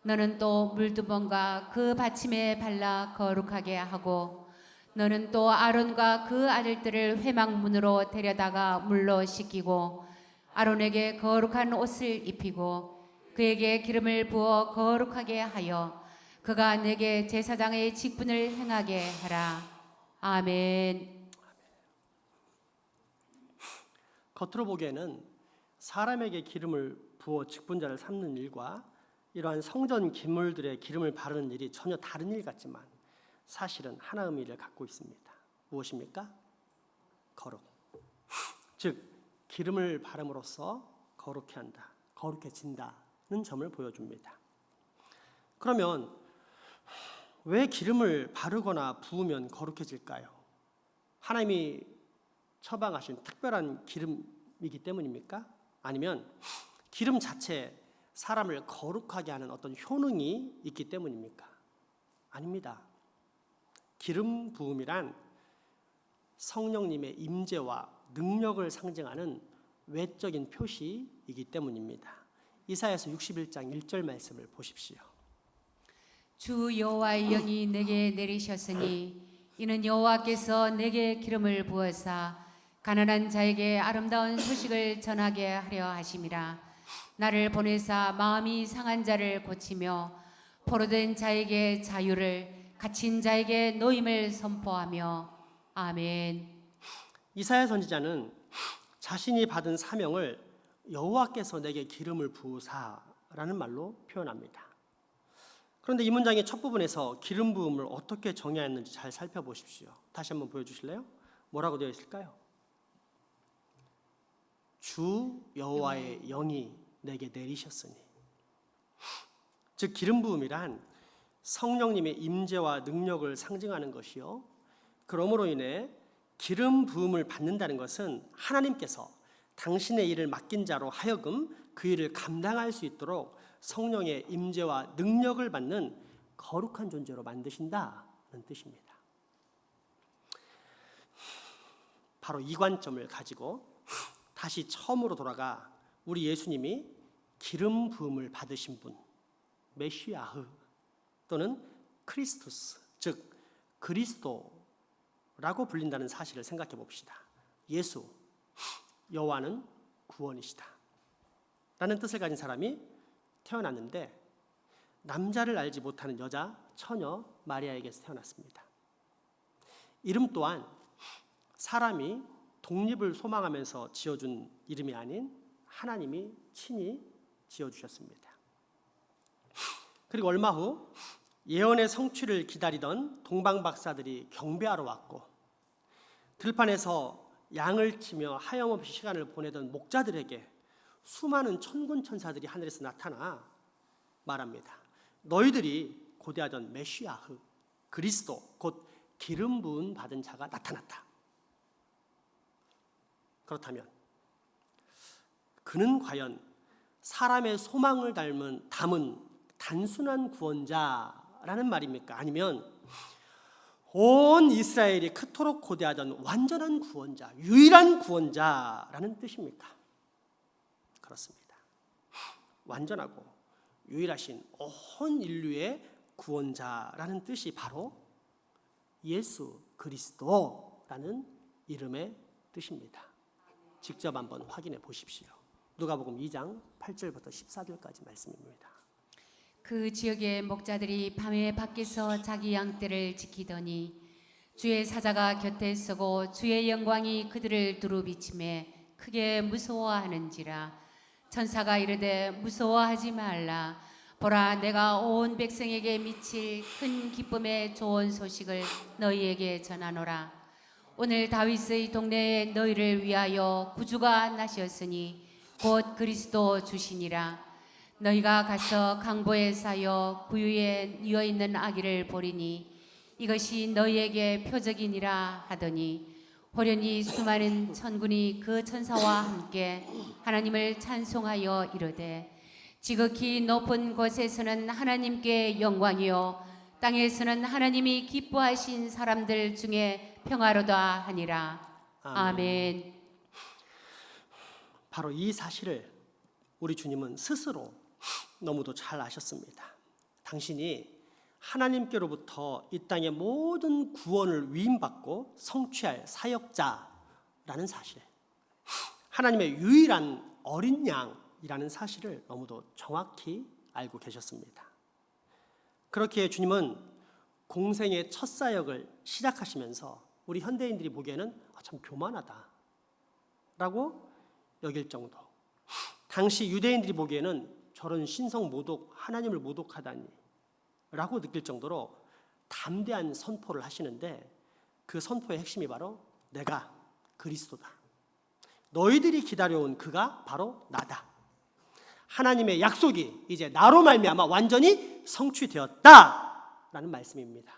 너는 또 물두번과 그 받침에 발라 거룩하게 하고 너는 또 아론과 그 아들들을 회막문으로 데려다가 물로 씻기고 아론에게 거룩한 옷을 입히고 그에게 기름을 부어 거룩하게 하여 그가 내게 제사장의 직분을 행하게 하라. 아멘. 겉으로 보기에는 사람에게 기름을 부어 직분자를 삼는 일과 이러한 성전 기물들의 기름을 바르는 일이 전혀 다른 일 같지만 사실은 하나 의미를 갖고 있습니다. 무엇입니까? 거룩. 즉 기름을 바름으로써 거룩해 한다, 거룩해진다는 점을 보여줍니다. 그러면 왜 기름을 바르거나 부으면 거룩해질까요? 하나님이 처방하신 특별한 기름이기 때문입니까? 아니면 기름 자체에 사람을 거룩하게 하는 어떤 효능이 있기 때문입니까? 아닙니다. 기름 부음이란 성령님의 임재와 능력을 상징하는 외적인 표시이기 때문입니다. 이사야서 61장 1절 말씀을 보십시오. 주 여호와의 영이 내게 내리셨으니 이는 여호와께서 내게 기름을 부어사 가난한 자에게 아름다운 소식을 전하게 하려 하심이라. 나를 보내사 마음이 상한 자를 고치며 포로된 자에게 자유를, 갇힌 자에게 노임을 선포하며. 아멘. 이사야 선지자는 자신이 받은 사명을 여호와께서 내게 기름을 부으사라는 말로 표현합니다. 그런데 이 문장의 첫 부분에서 기름 부음을 어떻게 정의했는지 잘 살펴보십시오. 다시 한번 보여주실래요? 뭐라고 되어 있을까요? 주 여호와의 영이 내게 내리셨으니. 즉 기름 부음이란 성령님의 임재와 능력을 상징하는 것이요, 그러므로 인해 기름 부음을 받는다는 것은 하나님께서 당신의 일을 맡긴 자로 하여금 그 일을 감당할 수 있도록 성령의 임재와 능력을 받는 거룩한 존재로 만드신다는 뜻입니다. 바로 이 관점을 가지고 다시 처음으로 돌아가 우리 예수님이 기름 부음을 받으신 분, 메시아흐 또는 크리스토스, 즉 그리스도라고 불린다는 사실을 생각해 봅시다. 예수, 여호와는 구원이시다 라는 뜻을 가진 사람이 태어났는데 남자를 알지 못하는 여자 처녀 마리아에게서 태어났습니다. 이름 또한 사람이 독립을 소망하면서 지어준 이름이 아닌 하나님이 친히 지어주셨습니다. 그리고 얼마 후 예언의 성취를 기다리던 동방박사들이 경배하러 왔고 들판에서 양을 치며 하염없이 시간을 보내던 목자들에게 수많은 천군 천사들이 하늘에서 나타나 말합니다. 너희들이 고대하던 메시아흐 그리스도 곧 기름 부은 받은 자가 나타났다. 그렇다면 그는 과연 사람의 소망을 담은 단순한 구원자라는 말입니까? 아니면 온 이스라엘이 그토록 고대하던 완전한 구원자, 유일한 구원자라는 뜻입니까? 그렇습니다. 완전하고 유일하신 온 인류의 구원자라는 뜻이 바로 예수 그리스도라는 이름의 뜻입니다. 직접 한번 확인해 보십시오. 누가복음 2장 8절부터 14절까지 말씀입니다. 그 지역의 목자들이 밤에 밖에서 자기 양떼를 지키더니 주의 사자가 곁에 서고 주의 영광이 그들을 두루 비치매 크게 무서워하는지라. 천사가 이르되 무서워하지 말라. 보라, 내가 온 백성에게 미칠 큰 기쁨의 좋은 소식을 너희에게 전하노라. 오늘 다윗의 동네에 너희를 위하여 구주가 나셨으니 곧 그리스도 주시니라. 너희가 가서 강보에 사여 구유에 뉘어 있는 아기를 보리니 이것이 너희에게 표적이니라 하더니 호련히 수많은 천군이 그 천사와 함께 하나님을 찬송하여 이르되 지극히 높은 곳에서는 하나님께 영광이요 땅에서는 하나님이 기뻐하신 사람들 중에 평화로다 하니라. 아멘. 바로 이 사실을 우리 주님은 스스로 너무도 잘 아셨습니다. 당신이 하나님께로부터 이 땅의 모든 구원을 위임받고 성취할 사역자라는 사실, 하나님의 유일한 어린 양이라는 사실을 너무도 정확히 알고 계셨습니다. 그렇기에 주님은 공생의 첫 사역을 시작하시면서 우리 현대인들이 보기에는 참 교만하다 라고 여길 정도, 당시 유대인들이 보기에는 저런 신성 모독, 하나님을 모독하다니 라고 느낄 정도로 담대한 선포를 하시는데, 그 선포의 핵심이 바로 내가 그리스도다, 너희들이 기다려온 그가 바로 나다, 하나님의 약속이 이제 나로 말미암아 완전히 성취되었다라는 말씀입니다.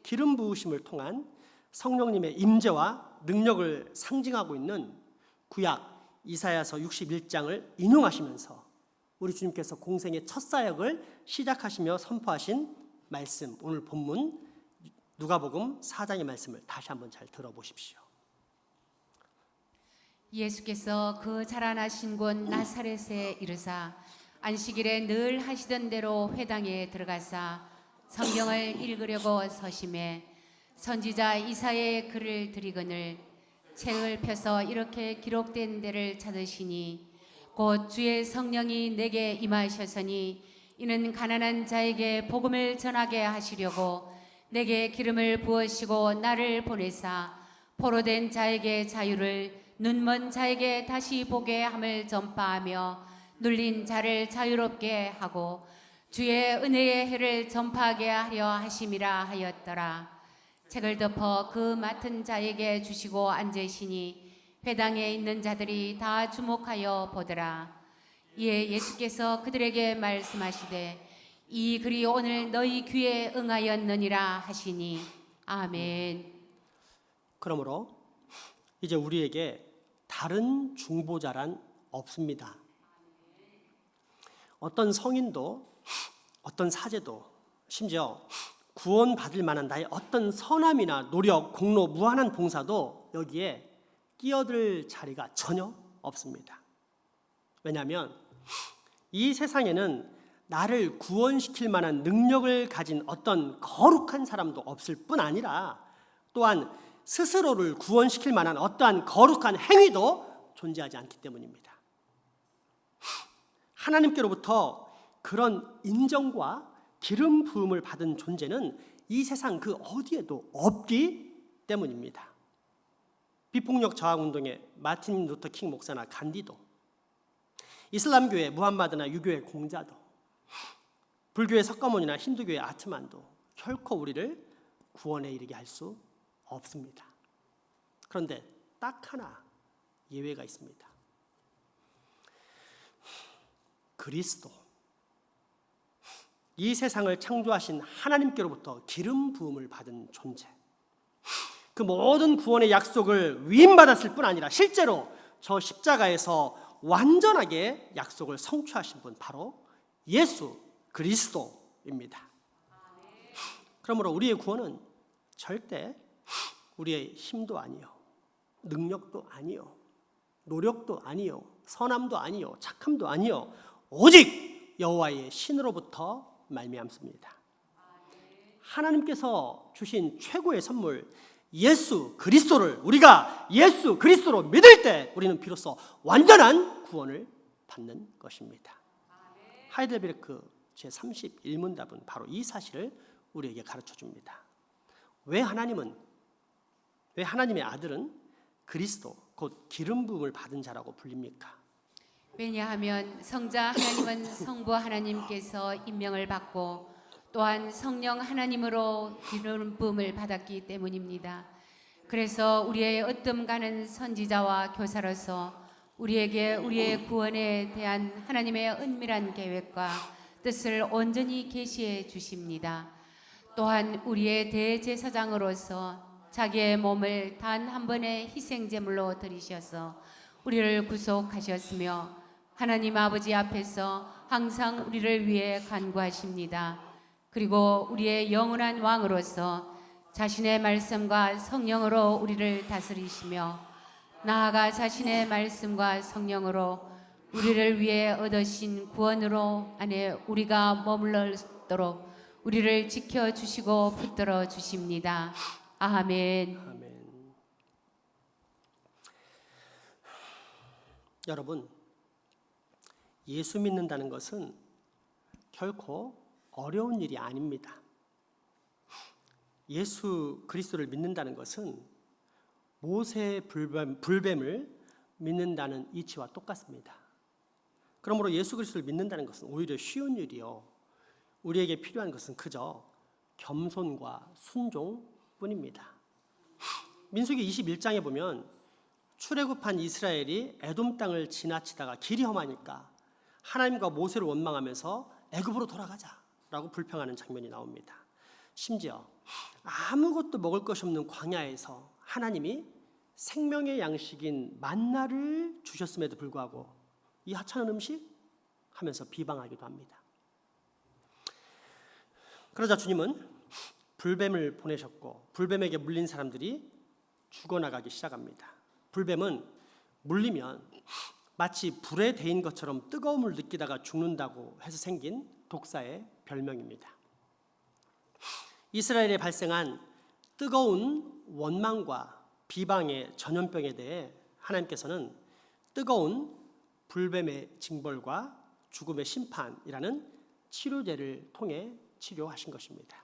기름 부으심을 통한 성령님의 임재와 능력을 상징하고 있는 구약 이사야서 61장을 인용하시면서 우리 주님께서 공생의 첫 사역을 시작하시며 선포하신 말씀, 오늘 본문 누가복음 4장의 말씀을 다시 한번 잘 들어보십시오. 예수께서 그 자라나신 곳 나사렛에 이르사 안식일에 늘 하시던 대로 회당에 들어가사 성경을 읽으려고 서심해 선지자 이사야의 글을 들이거늘 책을 펴서 이렇게 기록된 데를 찾으시니 곧 주의 성령이 내게 임하셨으니 이는 가난한 자에게 복음을 전하게 하시려고 내게 기름을 부으시고 나를 보내사 포로된 자에게 자유를, 눈먼 자에게 다시 보게 함을 전파하며 눌린 자를 자유롭게 하고 주의 은혜의 해를 전파하게 하려 하심이라 하였더라. 책을 덮어 그 맡은 자에게 주시고 앉으시니 회당에 있는 자들이 다 주목하여 보더라. 이에 예수께서 그들에게 말씀하시되 이 글이 오늘 너희 귀에 응하였느니라 하시니 아멘. 그러므로 이제 우리에게 다른 중보자란 없습니다. 어떤 성인도, 어떤 사제도, 심지어 구원받을 만한 나의 어떤 선함이나 노력, 공로, 무한한 봉사도 여기에 끼어들 자리가 전혀 없습니다. 왜냐하면 이 세상에는 나를 구원시킬 만한 능력을 가진 어떤 거룩한 사람도 없을 뿐 아니라 또한 스스로를 구원시킬 만한 어떠한 거룩한 행위도 존재하지 않기 때문입니다. 하나님께로부터 그런 인정과 기름 부음을 받은 존재는 이 세상 그 어디에도 없기 때문입니다. 비폭력 저항운동의 마틴 루터 킹 목사나 간디도, 이슬람교의 무함마드나 유교의 공자도, 불교의 석가모니나 힌두교의 아트만도 결코 우리를 구원에 이르게 할 수 없습니다. 그런데 딱 하나 예외가 있습니다. 그리스도, 이 세상을 창조하신 하나님께로부터 기름 부음을 받은 존재, 그 모든 구원의 약속을 위임받았을 뿐 아니라 실제로 저 십자가에서 완전하게 약속을 성취하신 분, 바로 예수 그리스도입니다. 그러므로 우리의 구원은 절대 우리의 힘도 아니요, 능력도 아니요, 노력도 아니요, 선함도 아니요, 착함도 아니요, 오직 여호와의 신으로부터 말미암습니다. 하나님께서 주신 최고의 선물 예수 그리스도를 우리가 예수 그리스도로 믿을 때 우리는 비로소 완전한 구원을 받는 것입니다. 하이델베르크 제31문답은 바로 이 사실을 우리에게 가르쳐 줍니다. 왜 하나님의 아들은 그리스도 곧 기름 부음을 받은 자라고 불립니까? 왜냐하면 성자 하나님은 성부 하나님께서 임명을 받고 또한 성령 하나님으로 기름 부음을 받았기 때문입니다. 그래서 우리의 으뜸 가는 선지자와 교사로서 우리에게 우리의 구원에 대한 하나님의 은밀한 계획과 뜻을 온전히 계시해 주십니다. 또한 우리의 대제사장으로서 자기의 몸을 단 한 번의 희생제물로 드리셔서 우리를 구속하셨으며 하나님 아버지 앞에서 항상 우리를 위해 간구하십니다. 그리고 우리의 영원한 왕으로서 자신의 말씀과 성령으로 우리를 다스리시며 나아가 자신의 말씀과 성령으로 우리를 위해 얻으신 구원으로 안에 우리가 머물러도록 우리를 지켜주시고 붙들어 주십니다. 아멘. 아멘. 여러분, 예수 믿는다는 것은 결코 어려운 일이 아닙니다. 예수 그리스도를 믿는다는 것은 모세의 불뱀을 믿는다는 이치와 똑같습니다. 그러므로 예수 그리스도를 믿는다는 것은 오히려 쉬운 일이요, 우리에게 필요한 것은 그저 겸손과 순종뿐입니다. 민수기 21장에 보면 출애굽한 이스라엘이 에돔 땅을 지나치다가 길이 험하니까 하나님과 모세를 원망하면서 애굽으로 돌아가자라고 불평하는 장면이 나옵니다. 심지어 아무것도 먹을 것이 없는 광야에서 하나님이 생명의 양식인 만나를 주셨음에도 불구하고 이 하찮은 음식? 하면서 비방하기도 합니다. 그러자 주님은 불뱀을 보내셨고 불뱀에게 물린 사람들이 죽어나가기 시작합니다. 불뱀은 물리면 마치 불에 데인 것처럼 뜨거움을 느끼다가 죽는다고 해서 생긴 독사의 별명입니다. 이스라엘에 발생한 뜨거운 원망과 비방의 전염병에 대해 하나님께서는 뜨거운 불뱀의 징벌과 죽음의 심판이라는 치료제를 통해 치료하신 것입니다.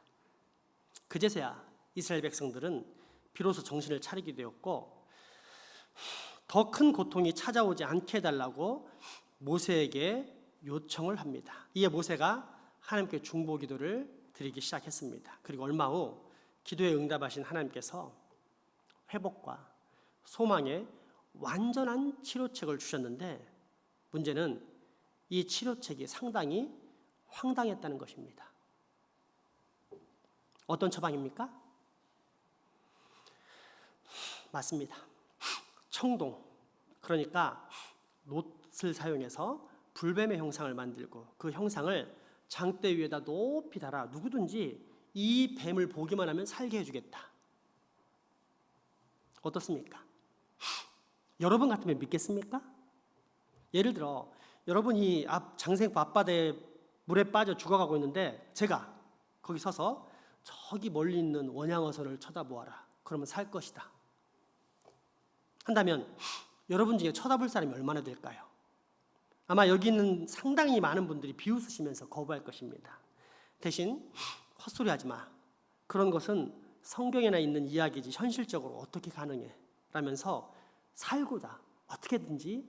그제서야 이스라엘 백성들은 비로소 정신을 차리게 되었고 더 큰 고통이 찾아오지 않게 해달라고 모세에게 요청을 합니다. 이에 모세가 하나님께 중보기도를 드리기 시작했습니다. 그리고 얼마 후 기도에 응답하신 하나님께서 회복과 소망의 완전한 치료책을 주셨는데 문제는 이 치료책이 상당히 황당했다는 것입니다. 어떤 처방입니까? 맞습니다. 청동, 그러니까 놋을 사용해서 불뱀의 형상을 만들고 그 형상을 장대 위에다 높이 달아 누구든지 이 뱀을 보기만 하면 살게 해주겠다. 어떻습니까? 여러분 같으면 믿겠습니까? 예를 들어 여러분이 장생포 앞바다에 물에 빠져 죽어가고 있는데 제가 거기 서서 저기 멀리 있는 원양어선을 쳐다보아라. 그러면 살 것이다. 한다면 여러분 중에 쳐다볼 사람이 얼마나 될까요? 아마 여기 있는 상당히 많은 분들이 비웃으시면서 거부할 것입니다. 대신 헛소리하지 마. 그런 것은 성경에나 있는 이야기지 현실적으로 어떻게 가능해? 라면서 살고자 어떻게든지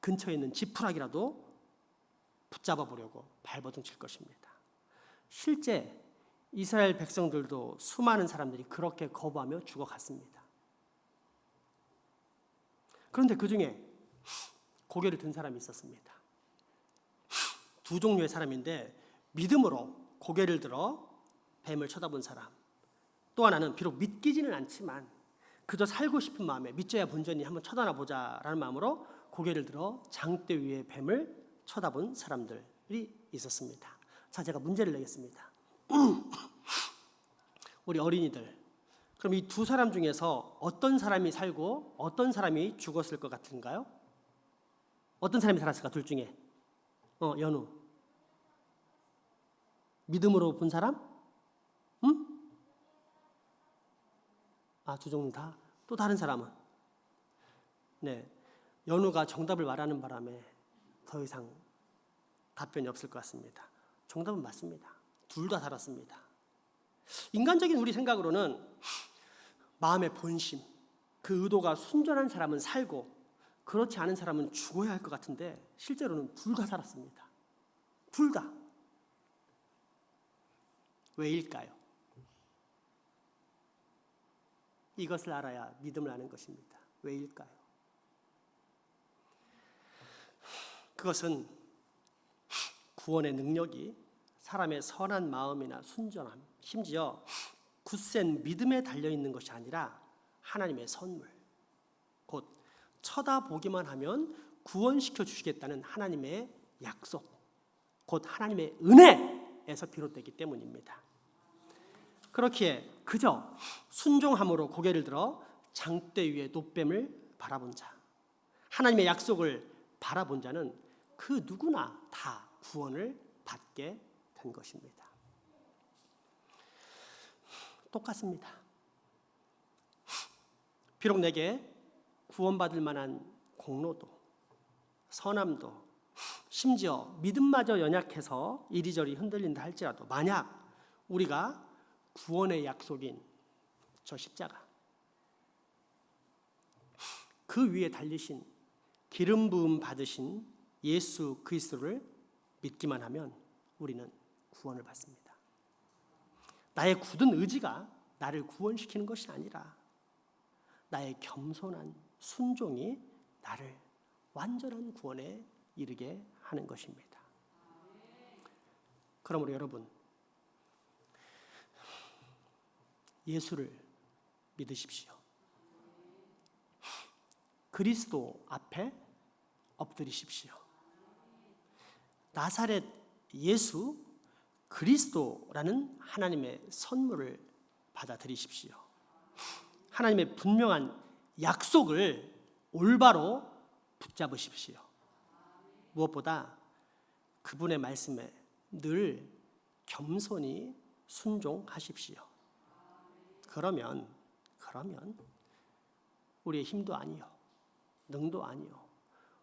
근처에 있는 지푸라기라도 붙잡아 보려고 발버둥 칠 것입니다. 실제 이스라엘 백성들도 수많은 사람들이 그렇게 거부하며 죽어갔습니다. 그런데 그 중에 고개를 든 사람이 있었습니다. 두 종류의 사람인데 믿음으로 고개를 들어 뱀을 쳐다본 사람, 또 하나는 비록 믿기지는 않지만 그저 살고 싶은 마음에 믿져야 본전이 한번 쳐다나 보자라는 마음으로 고개를 들어 장대 위에 뱀을 쳐다본 사람들이 있었습니다. 자, 제가 문제를 내겠습니다. 우리 어린이들, 그럼 이 두 사람 중에서 어떤 사람이 살고 어떤 사람이 죽었을 것 같은가요? 어떤 사람이 살았을까? 둘 중에 연우, 믿음으로 본 사람? 응? 두 종류 다? 또 다른 사람은? 네, 연우가 정답을 말하는 바람에 더 이상 답변이 없을 것 같습니다. 정답은 맞습니다. 둘 다 살았습니다. 인간적인 우리 생각으로는 마음의 본심, 그 의도가 순전한 사람은 살고 그렇지 않은 사람은 죽어야 할 것 같은데 실제로는 둘 다 살았습니다. 둘 다. 왜일까요? 이것을 알아야 믿음을 아는 것입니다. 왜일까요? 그것은 구원의 능력이 사람의 선한 마음이나 순전함, 심지어 굳센 믿음에 달려있는 것이 아니라 하나님의 선물, 곧 쳐다보기만 하면 구원시켜 주시겠다는 하나님의 약속, 곧 하나님의 은혜에서 비롯되기 때문입니다. 그렇기에 그저 순종함으로 고개를 들어 장대 위에 놋뱀을 바라본 자, 하나님의 약속을 바라본 자는 그 누구나 다 구원을 받게 된 것입니다. 똑같습니다. 비록 내게 구원받을 만한 공로도, 선함도, 심지어 믿음마저 연약해서 이리저리 흔들린다 할지라도 만약 우리가 구원의 약속인 저 십자가, 그 위에 달리신 기름 부음 받으신 예수 그리스도를 믿기만 하면 우리는 구원을 받습니다. 나의 굳은 의지가 나를 구원시키는 것이 아니라 나의 겸손한 순종이 나를 완전한 구원에 이르게 하는 것입니다. 그러므로 여러분, 예수를 믿으십시오. 그리스도 앞에 엎드리십시오. 나사렛 예수 그리스도라는 하나님의 선물을 받아들이십시오. 하나님의 분명한 약속을 올바로 붙잡으십시오. 무엇보다 그분의 말씀에 늘 겸손히 순종하십시오. 그러면 우리의 힘도 아니요, 능도 아니요,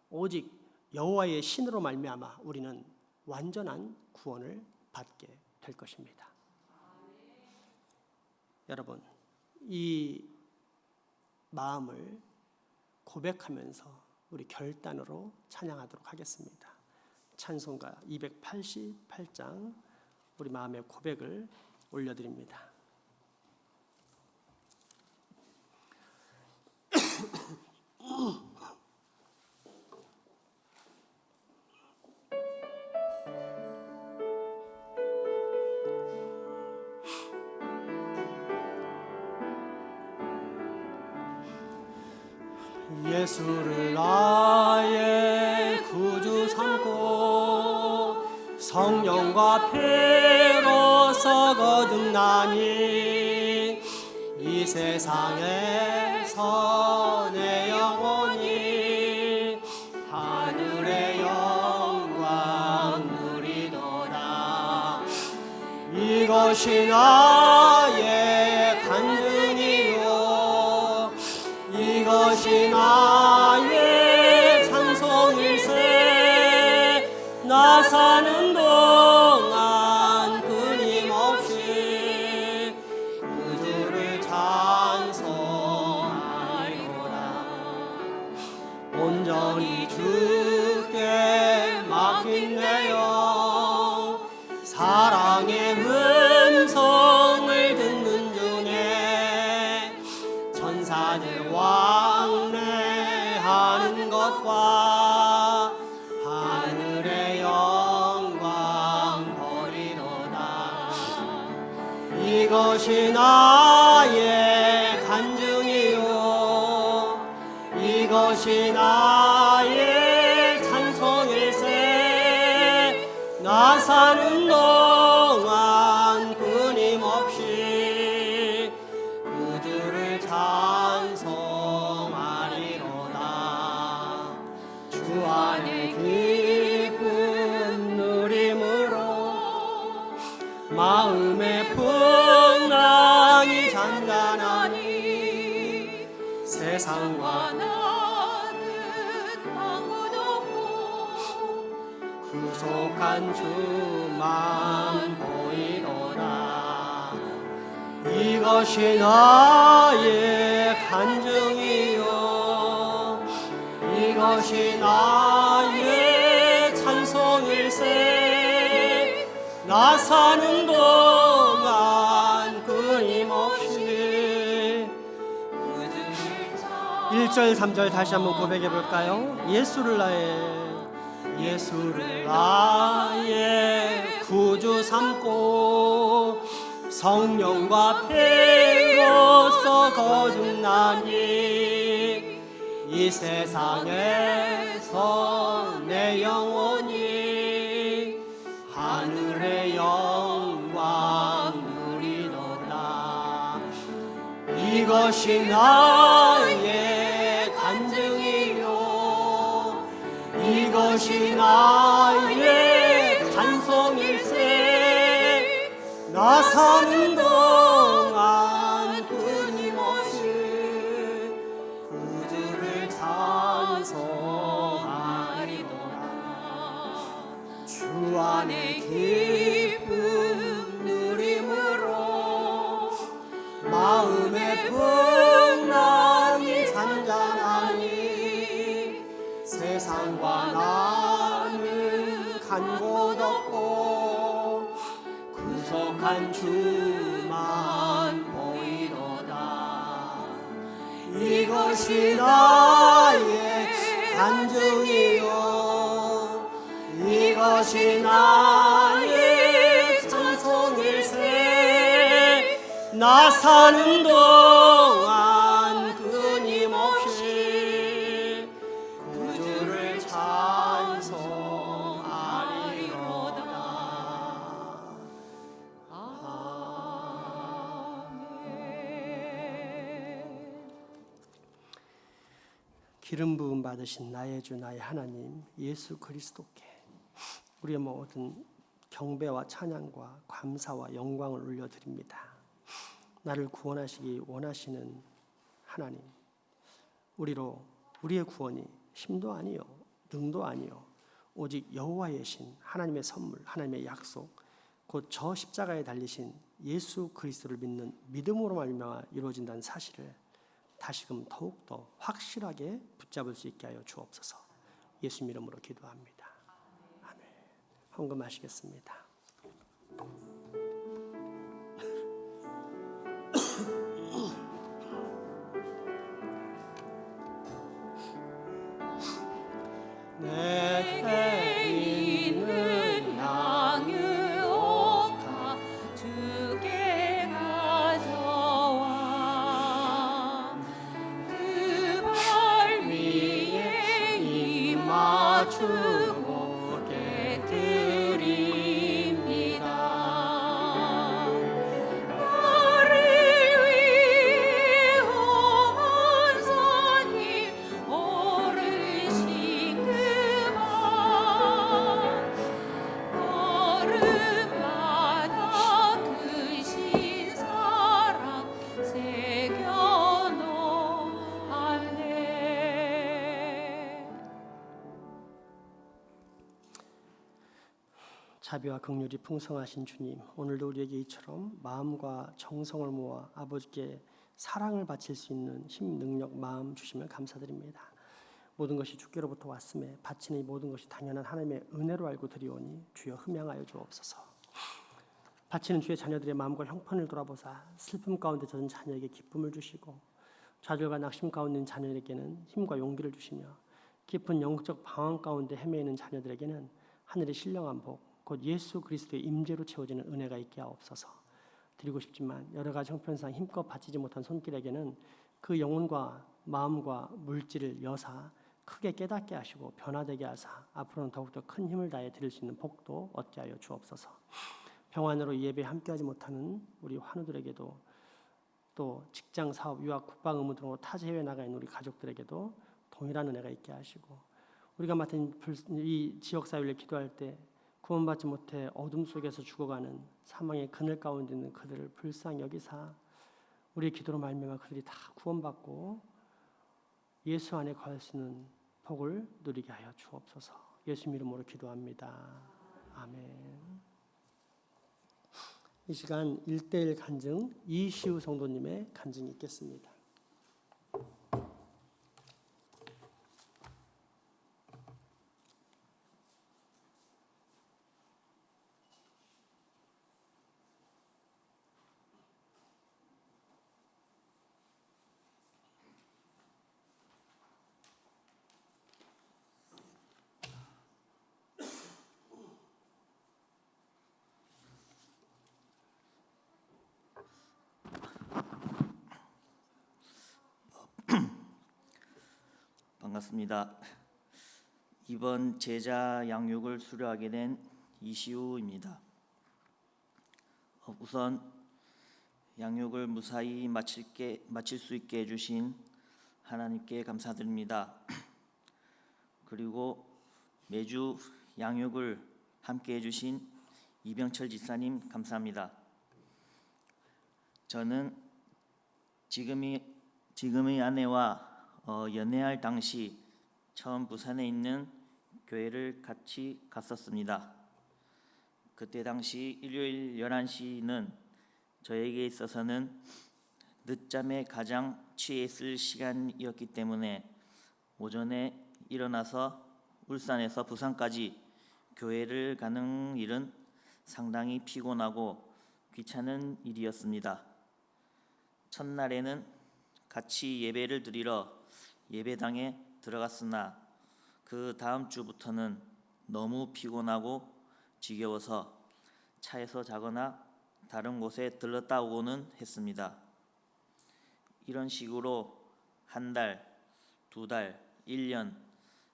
오직 여호와의 신으로 말미암아 우리는 완전한 구원을 받게 될 것입니다. 여러분, 이 마음을 고백하면서 우리 결단으로 찬양하도록 하겠습니다. 찬송가 288장 우리 마음의 고백을 올려드립니다. 예수를 나의 구주 삼고 성령과 피로써 거듭나니 이 세상에서 내 영혼이 하늘의 영광 누리도다. 이것이 나의 간증이요, 이것이 나의 찬송일세. 나 사는 동안 끊임없이 그 주를 찬송하리로다. 온전히 주께 맡긴 내 영, 사랑의 음성을 듣는 중에 천사들 왕래하는 것과 하늘의 영광 버리로다. 이것이 나의 간증이요, 이것이 나의 찬송일세. 나 사는 동안 끊임없이 그 주를 찬송하리로다. 주 안에 기쁜 누림으로 마음의 풍랑이 잔잔하니 세상과 나는 아무도 없고 구속한 주만 보이로다. 이것이 나의 간증이요, 이것이 나의 찬송일세. 나 사는 동안 끊임없이 1절 3절 다시 한번 고백해 볼까요? 예수를 나의 구주 삼고 성령과 피로써 거듭나니 이 세상에서 내 영혼이 하늘의 영광 누리도다. 이것이 나의 간증 나 사는 동안 끊임없이 구주를 찬송하리로다. 주 안에 기쁨 누림으로 마음의 풍랑이 잔잔하니 세상과 나는 간 곳 없고 구속한 주만 보이로다. 이것이 나의 간증이요 이것이 나의 찬송일세. 나 사는 동안 끊임없이 구주를 찬송하리로다. 기름 부음 받으신 나의 주 나의 하나님 예수 그리스도께 우리의 모든 경배와 찬양과 감사와 영광을 올려드립니다. 나를 구원하시기 원하시는 하나님, 우리의 구원이 힘도 아니요 능도 아니요 오직 여호와의 신 하나님의 선물, 하나님의 약속, 곧 저 십자가에 달리신 예수 그리스도를 믿는 믿음으로 말미암아 이루어진다는 사실을 다시금 더욱더 확실하게 붙잡을 수 있게 하여 주옵소서. 예수 이름으로 기도합니다. 아멘. 헌금하시겠습니다. 내게 있는 양육가 주께 가져와 그 발 위에 임마주고 드립니다. 나를 위해 온 손님 오르신 걸음마다 크신 사랑 새겨놓았네. 자비와 긍휼이 풍성하신 주님, 오늘도 우리에게 이처럼 마음과 정성을 모아 아버지께 사랑을 바칠 수 있는 힘, 능력, 마음 주시면 감사드립니다. 모든 것이 주께로부터 왔음에 바치는 이 모든 것이 당연한 하나님의 은혜로 알고 드리오니 주여 흠양하여 주옵소서. 바치는 주의 자녀들의 마음과 형편을 돌아보사 슬픔 가운데 젖은 자녀에게 기쁨을 주시고 좌절과 낙심 가운데 있는 자녀에게는 힘과 용기를 주시며 깊은 영적 방황 가운데 헤매이는 자녀들에게는 하늘의 신령한 복, 곧 예수 그리스도의 임재로 채워지는 은혜가 있게 하옵소서. 드리고 싶지만 여러 가지 형편상 힘껏 바치지 못한 손길에게는 그 영혼과 마음과 물질을 여사 크게 깨닫게 하시고 변화되게 하사 앞으로는 더욱더 큰 힘을 다해 드릴 수 있는 복도 얻게 하여 주옵소서. 평안으로 이 예배에 함께하지 못하는 우리 환우들에게도 또 직장, 사업, 유학, 국방 의무 등으로 타지 해외에 나가 있는 우리 가족들에게도 동일한 은혜가 있게 하시고 우리가 맡은 이 지역사회를 기도할 때 구원받지 못해 어둠 속에서 죽어가는 사망의 그늘 가운데 있는 그들을 불쌍히 여기사 우리의 기도로 말미암아 그들이 다 구원받고 예수 안에 거할 수 있는 복을 누리게 하여 주옵소서. 예수 이름으로 기도합니다. 아멘. 이 시간 1:1 간증 이시우 성도님의 간증이 있겠습니다. 반갑습니다. 이번 제자 양육을 수료하게 된 이시우입니다. 우선 양육을 무사히 마칠 수 있게 해주신 하나님께 감사드립니다. 그리고 매주 양육을 함께 해주신 이병철 집사님 감사합니다. 저는 지금의 아내와 연애할 당시 처음 부산에 있는 교회를 같이 갔었습니다. 그때 당시 일요일 11시는 저에게 있어서는 늦잠에 가장 취해 있을 시간이었기 때문에 오전에 일어나서 울산에서 부산까지 교회를 가는 일은 상당히 피곤하고 귀찮은 일이었습니다. 첫날에는 같이 예배를 드리러 예배당에 들어갔으나 그 다음 주부터는 너무 피곤하고 지겨워서 차에서 자거나 다른 곳에 들렀다 오고는 했습니다. 이런 식으로 한 달, 두 달, 1년,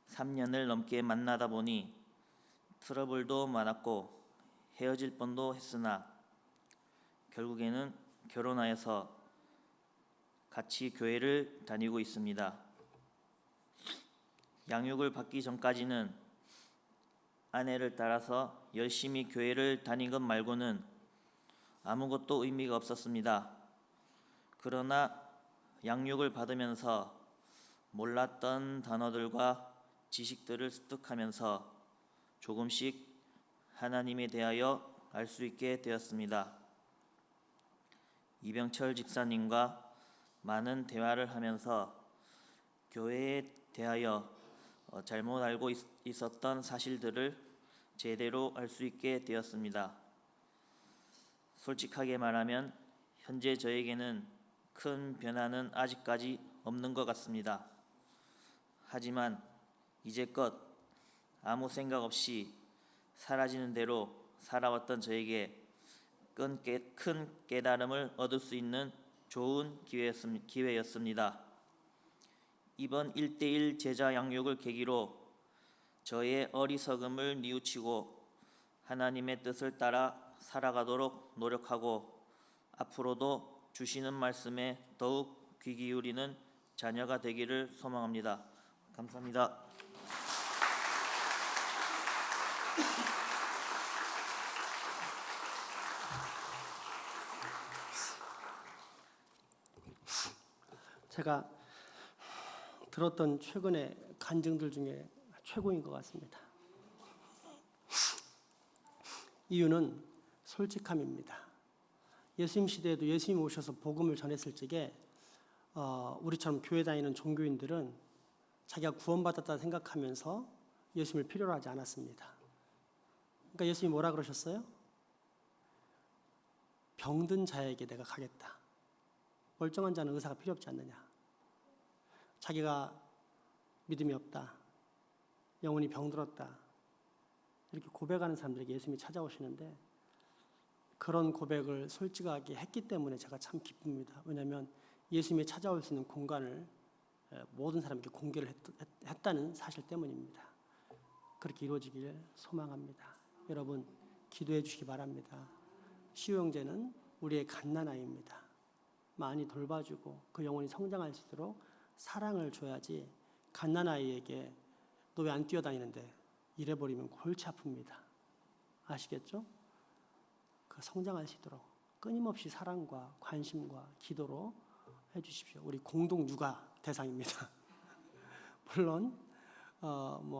3년을 넘게 만나다 보니 트러블도 많았고 헤어질 뻔도 했으나 결국에는 결혼하여서 같이 교회를 다니고 있습니다. 양육을 받기 전까지는 아내를 따라서 열심히 교회를 다닌 것 말고는 아무것도 의미가 없었습니다. 그러나 양육을 받으면서 몰랐던 단어들과 지식들을 습득하면서 조금씩 하나님에 대하여 알 수 있게 되었습니다. 이병철 집사님과 많은 대화를 하면서 교회에 대하여 잘못 알고 있었던 사실들을 제대로 알 수 있게 되었습니다. 솔직하게 말하면 현재 저에게는 큰 변화는 아직까지 없는 것 같습니다. 하지만 이제껏 아무 생각 없이 사라지는 대로 살아왔던 저에게 큰 깨달음을 얻을 수 있는 좋은 기회였습니다. 이번 1:1 제자 양육을 계기로 저의 어리석음을 뉘우치고 하나님의 뜻을 따라 살아가도록 노력하고 앞으로도 주시는 말씀에 더욱 귀 기울이는 자녀가 되기를 소망합니다. 감사합니다. 제가 들었던 최근의 간증들 중에 최고인 것 같습니다. 이유는 솔직함입니다. 예수님 시대에도 예수님 오셔서 복음을 전했을 적에 우리처럼 교회 다니는 종교인들은 자기가 구원받았다 생각하면서 예수님을 필요로 하지 않았습니다. 그러니까 예수님이 뭐라 그러셨어요? 병든 자에게 내가 가겠다. 멀쩡한 자는 의사가 필요 없지 않느냐. 자기가 믿음이 없다. 영혼이 병들었다. 이렇게 고백하는 사람들에게 예수님이 찾아오시는데 그런 고백을 솔직하게 했기 때문에 제가 참 기쁩니다. 왜냐하면 예수님이 찾아올 수 있는 공간을 모든 사람에게 공개를 했다는 사실 때문입니다. 그렇게 이루어지길 소망합니다. 여러분 기도해 주시기 바랍니다. 시우 형제는 우리의 갓난아이입니다. 많이 돌봐주고 그 영혼이 성장할 수 있도록 사랑을 줘야지 갓난아이에게 너 왜 안 뛰어다니는데 이래버리면 골치 아픕니다. 아시겠죠? 그 성장할 수 있도록 끊임없이 사랑과 관심과 기도로 해주십시오. 우리 공동 육아 대상입니다. 물론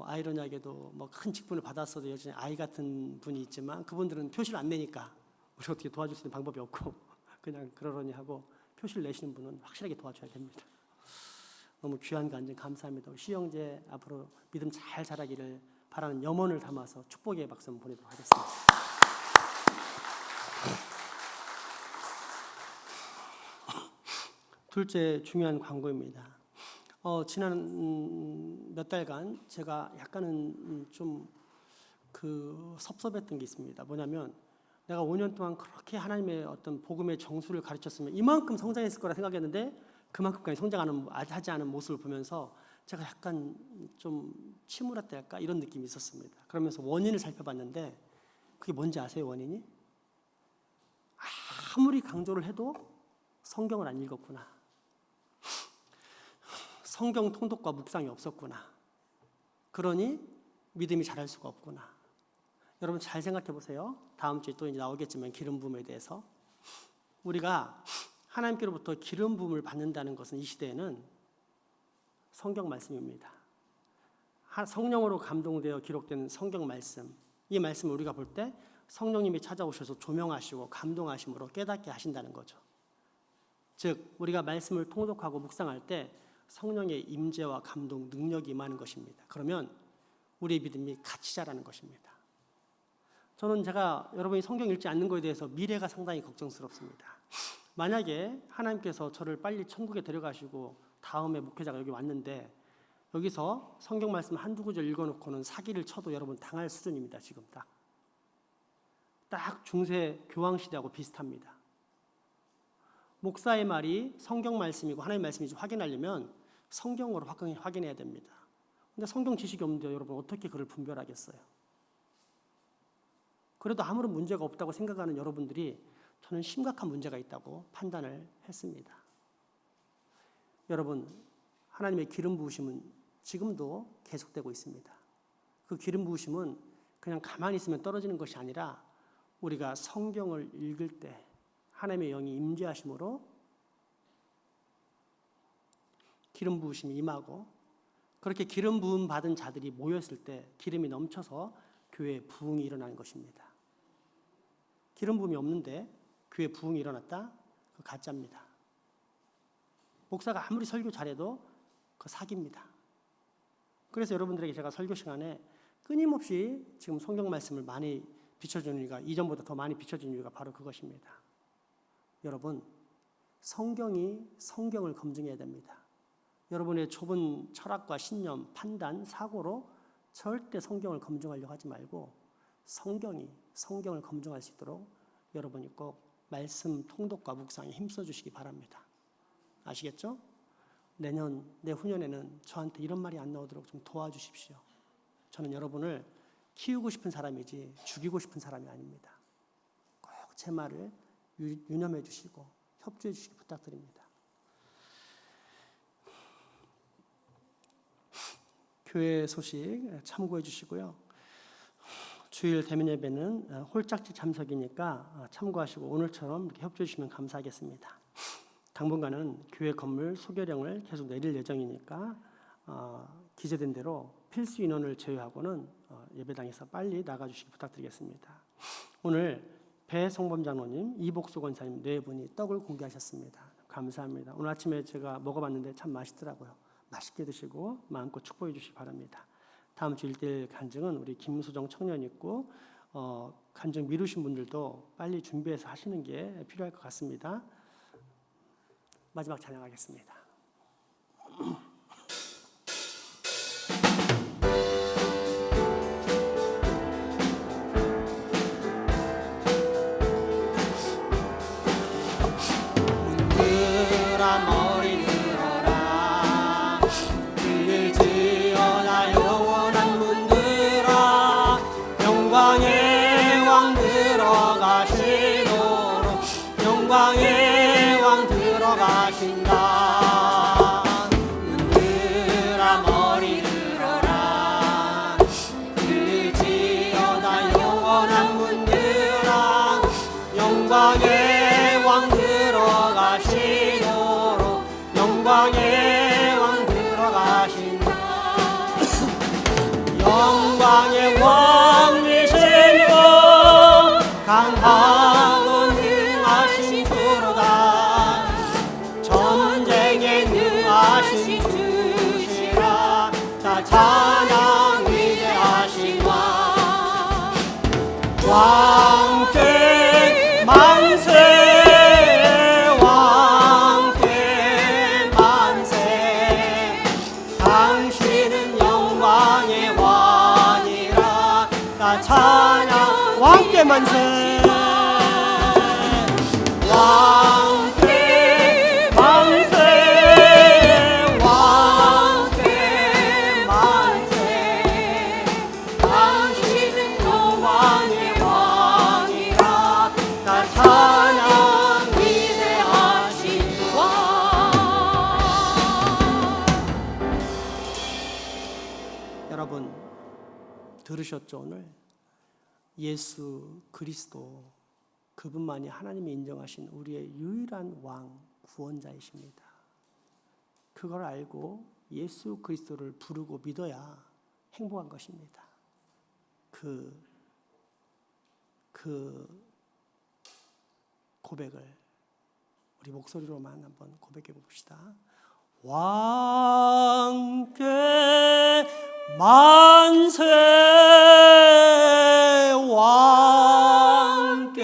아이러니하게도 큰 직분을 받았어도 여전히 아이 같은 분이 있지만 그분들은 표시를 안 내니까 우리 어떻게 도와줄 수 있는 방법이 없고 그냥 그러려니 하고 표시를 내시는 분은 확실하게 도와줘야 됩니다. 너무 귀한 간증 감사합니다. 시 형제 앞으로 믿음 잘 자라기를 바라는 염원을 담아서 축복의 박수 한번 보내도록 하겠습니다. 둘째 중요한 광고입니다. 지난 몇 달간 제가 약간은 좀 섭섭했던 게 있습니다. 뭐냐면 내가 5년 동안 그렇게 하나님의 어떤 복음의 정수를 가르쳤으면 이만큼 성장했을 거라 생각했는데 그만큼까지 성장하지 않은 모습을 보면서 제가 약간 좀 침울했달까 이런 느낌이 있었습니다. 그러면서 원인을 살펴봤는데 그게 뭔지 아세요? 원인이? 아무리 강조를 해도 성경을 안 읽었구나. 성경 통독과 묵상이 없었구나. 그러니 믿음이 자랄 수가 없구나. 여러분 잘 생각해 보세요. 다음 주에 또 이제 나오겠지만 기름 부음에 대해서 우리가 하나님께로부터 기름 부음을 받는다는 것은 이 시대에는 성경 말씀입니다. 성령으로 감동되어 기록된 성경 말씀, 이 말씀을 우리가 볼 때 성령님이 찾아오셔서 조명하시고 감동하심으로 깨닫게 하신다는 거죠. 즉 우리가 말씀을 통독하고 묵상할 때 성령의 임재와 감동, 능력이 임하는 것입니다. 그러면 우리의 믿음이 같이 자라는 것입니다. 저는 제가 여러분이 성경 읽지 않는 것에 대해서 미래가 상당히 걱정스럽습니다. 만약에 하나님께서 저를 빨리 천국에 데려가시고 다음에 목회자가 여기 왔는데 여기서 성경 말씀 한두 구절 읽어놓고는 사기를 쳐도 여러분 당할 수준입니다. 지금 딱 중세 교황시대하고 비슷합니다. 목사의 말이 성경 말씀이고 하나님 말씀인지 확인하려면 성경으로 확인해야 됩니다. 근데 성경 지식이 없는데 여러분 어떻게 그를 분별하겠어요? 그래도 아무런 문제가 없다고 생각하는 여러분들이 저는 심각한 문제가 있다고 판단을 했습니다. 여러분, 하나님의 기름 부으심은 지금도 계속되고 있습니다. 그 기름 부으심은 그냥 가만히 있으면 떨어지는 것이 아니라 우리가 성경을 읽을 때 하나님의 영이 임재하심으로 기름 부으심이 임하고 그렇게 기름 부음 받은 자들이 모였을 때 기름이 넘쳐서 교회에 부흥이 일어나는 것입니다. 기름 부음이 없는데 교회에 부흥이 일어났다? 그거 가짜입니다. 목사가 아무리 설교 잘해도 그거 사기입니다. 그래서 여러분들에게 제가 설교 시간에 끊임없이 지금 성경 말씀을 많이 비춰주는 이유가 이전보다 더 많이 비춰주는 이유가 바로 그것입니다. 여러분, 성경이 성경을 검증해야 됩니다. 여러분의 좁은 철학과 신념, 판단, 사고로 절대 성경을 검증하려고 하지 말고 성경이 성경을 검증할 수 있도록 여러분이 꼭 말씀 통독과 묵상에 힘써 주시기 바랍니다. 아시겠죠? 내후년에는 저한테 이런 말이 안 나오도록 좀 도와주십시오. 저는 여러분을 키우고 싶은 사람이지 죽이고 싶은 사람이 아닙니다. 꼭 제 말을 유념해 주시고 협조해 주시기 부탁드립니다. 교회 소식 참고해 주시고요. 주일 대면 예배는 홀짝지 참석이니까 참고하시고 오늘처럼 이렇게 협조해 주시면 감사하겠습니다. 당분간은 교회 건물 소개령을 계속 내릴 예정이니까 기재된 대로 필수 인원을 제외하고는 예배당에서 빨리 나가주시기 부탁드리겠습니다. 오늘 배성범 장로님, 이복수 권사님 네 분이 떡을 공개하셨습니다. 감사합니다. 오늘 아침에 제가 먹어봤는데 참 맛있더라고요. 맛있게 드시고 마음껏 축복해 주시기 바랍니다. 다음 주 1대1 간증은 우리 김수정 청년 있고 간증 미루신 분들도 빨리 준비해서 하시는 게 필요할 것 같습니다. 마지막 찬양하겠습니다. 문들아 머리 들어라 길을 지어라 영원한 문들아 영광의 왕 들어가시도록 영광의 왕 들어가신다. 문들아 머리 들어라 길을 지어라 영원한 문들아 영광의 왕 들어가시도록 영광의 왕 들어가신다. 영광의 왕이시고 강하고 능하신 주로다. 전쟁에 능하신 주시라. 다 찬양 위대하신 왕 왕께 만세 왕께 만세 당신은 영광의 왕이라. 다 찬양 왕께 만세 왕께 만세 왕께 만세 당신은 영광의 왕이라. 다 찬양 위대하신 왕. 여러분 들으셨죠? 오늘 예수 그리스도 그분만이 하나님이 인정하신 우리의 유일한 왕, 구원자이십니다. 그걸 알고 예수 그리스도를 부르고 믿어야 행복한 것입니다. 그 고백을 우리 목소리로만 한번 고백해 봅시다. 왕께 만세, 왕께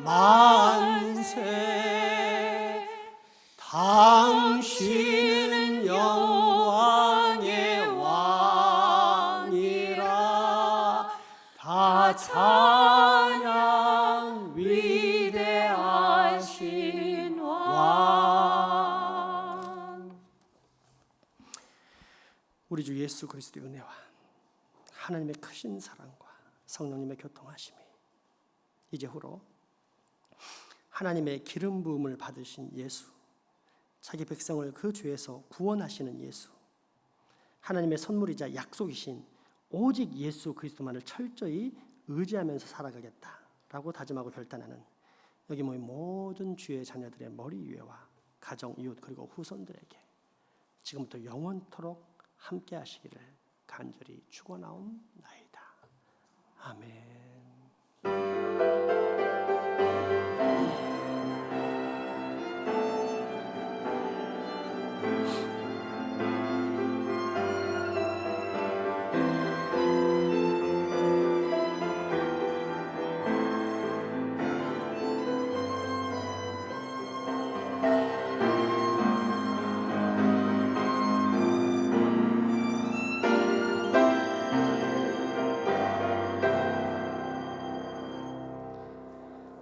만세, 당신은 영광의 왕이라. 다 찬양 위대하신 왕. 우리 주 예수 그리스도의 은혜와 하나님의 크신 사랑과 성령님의 교통하심이 이제후로 하나님의 기름 부음을 받으신 예수, 자기 백성을 그 죄에서 구원하시는 예수, 하나님의 선물이자 약속이신 오직 예수 그리스도만을 철저히 의지하면서 살아가겠다라고 다짐하고 결단하는 여기 모인 모든 주의 자녀들의 머리 위에와 가정, 이웃 그리고 후손들에게 지금부터 영원토록 함께 하시기를 간절히 축원하옵나이다. 아멘.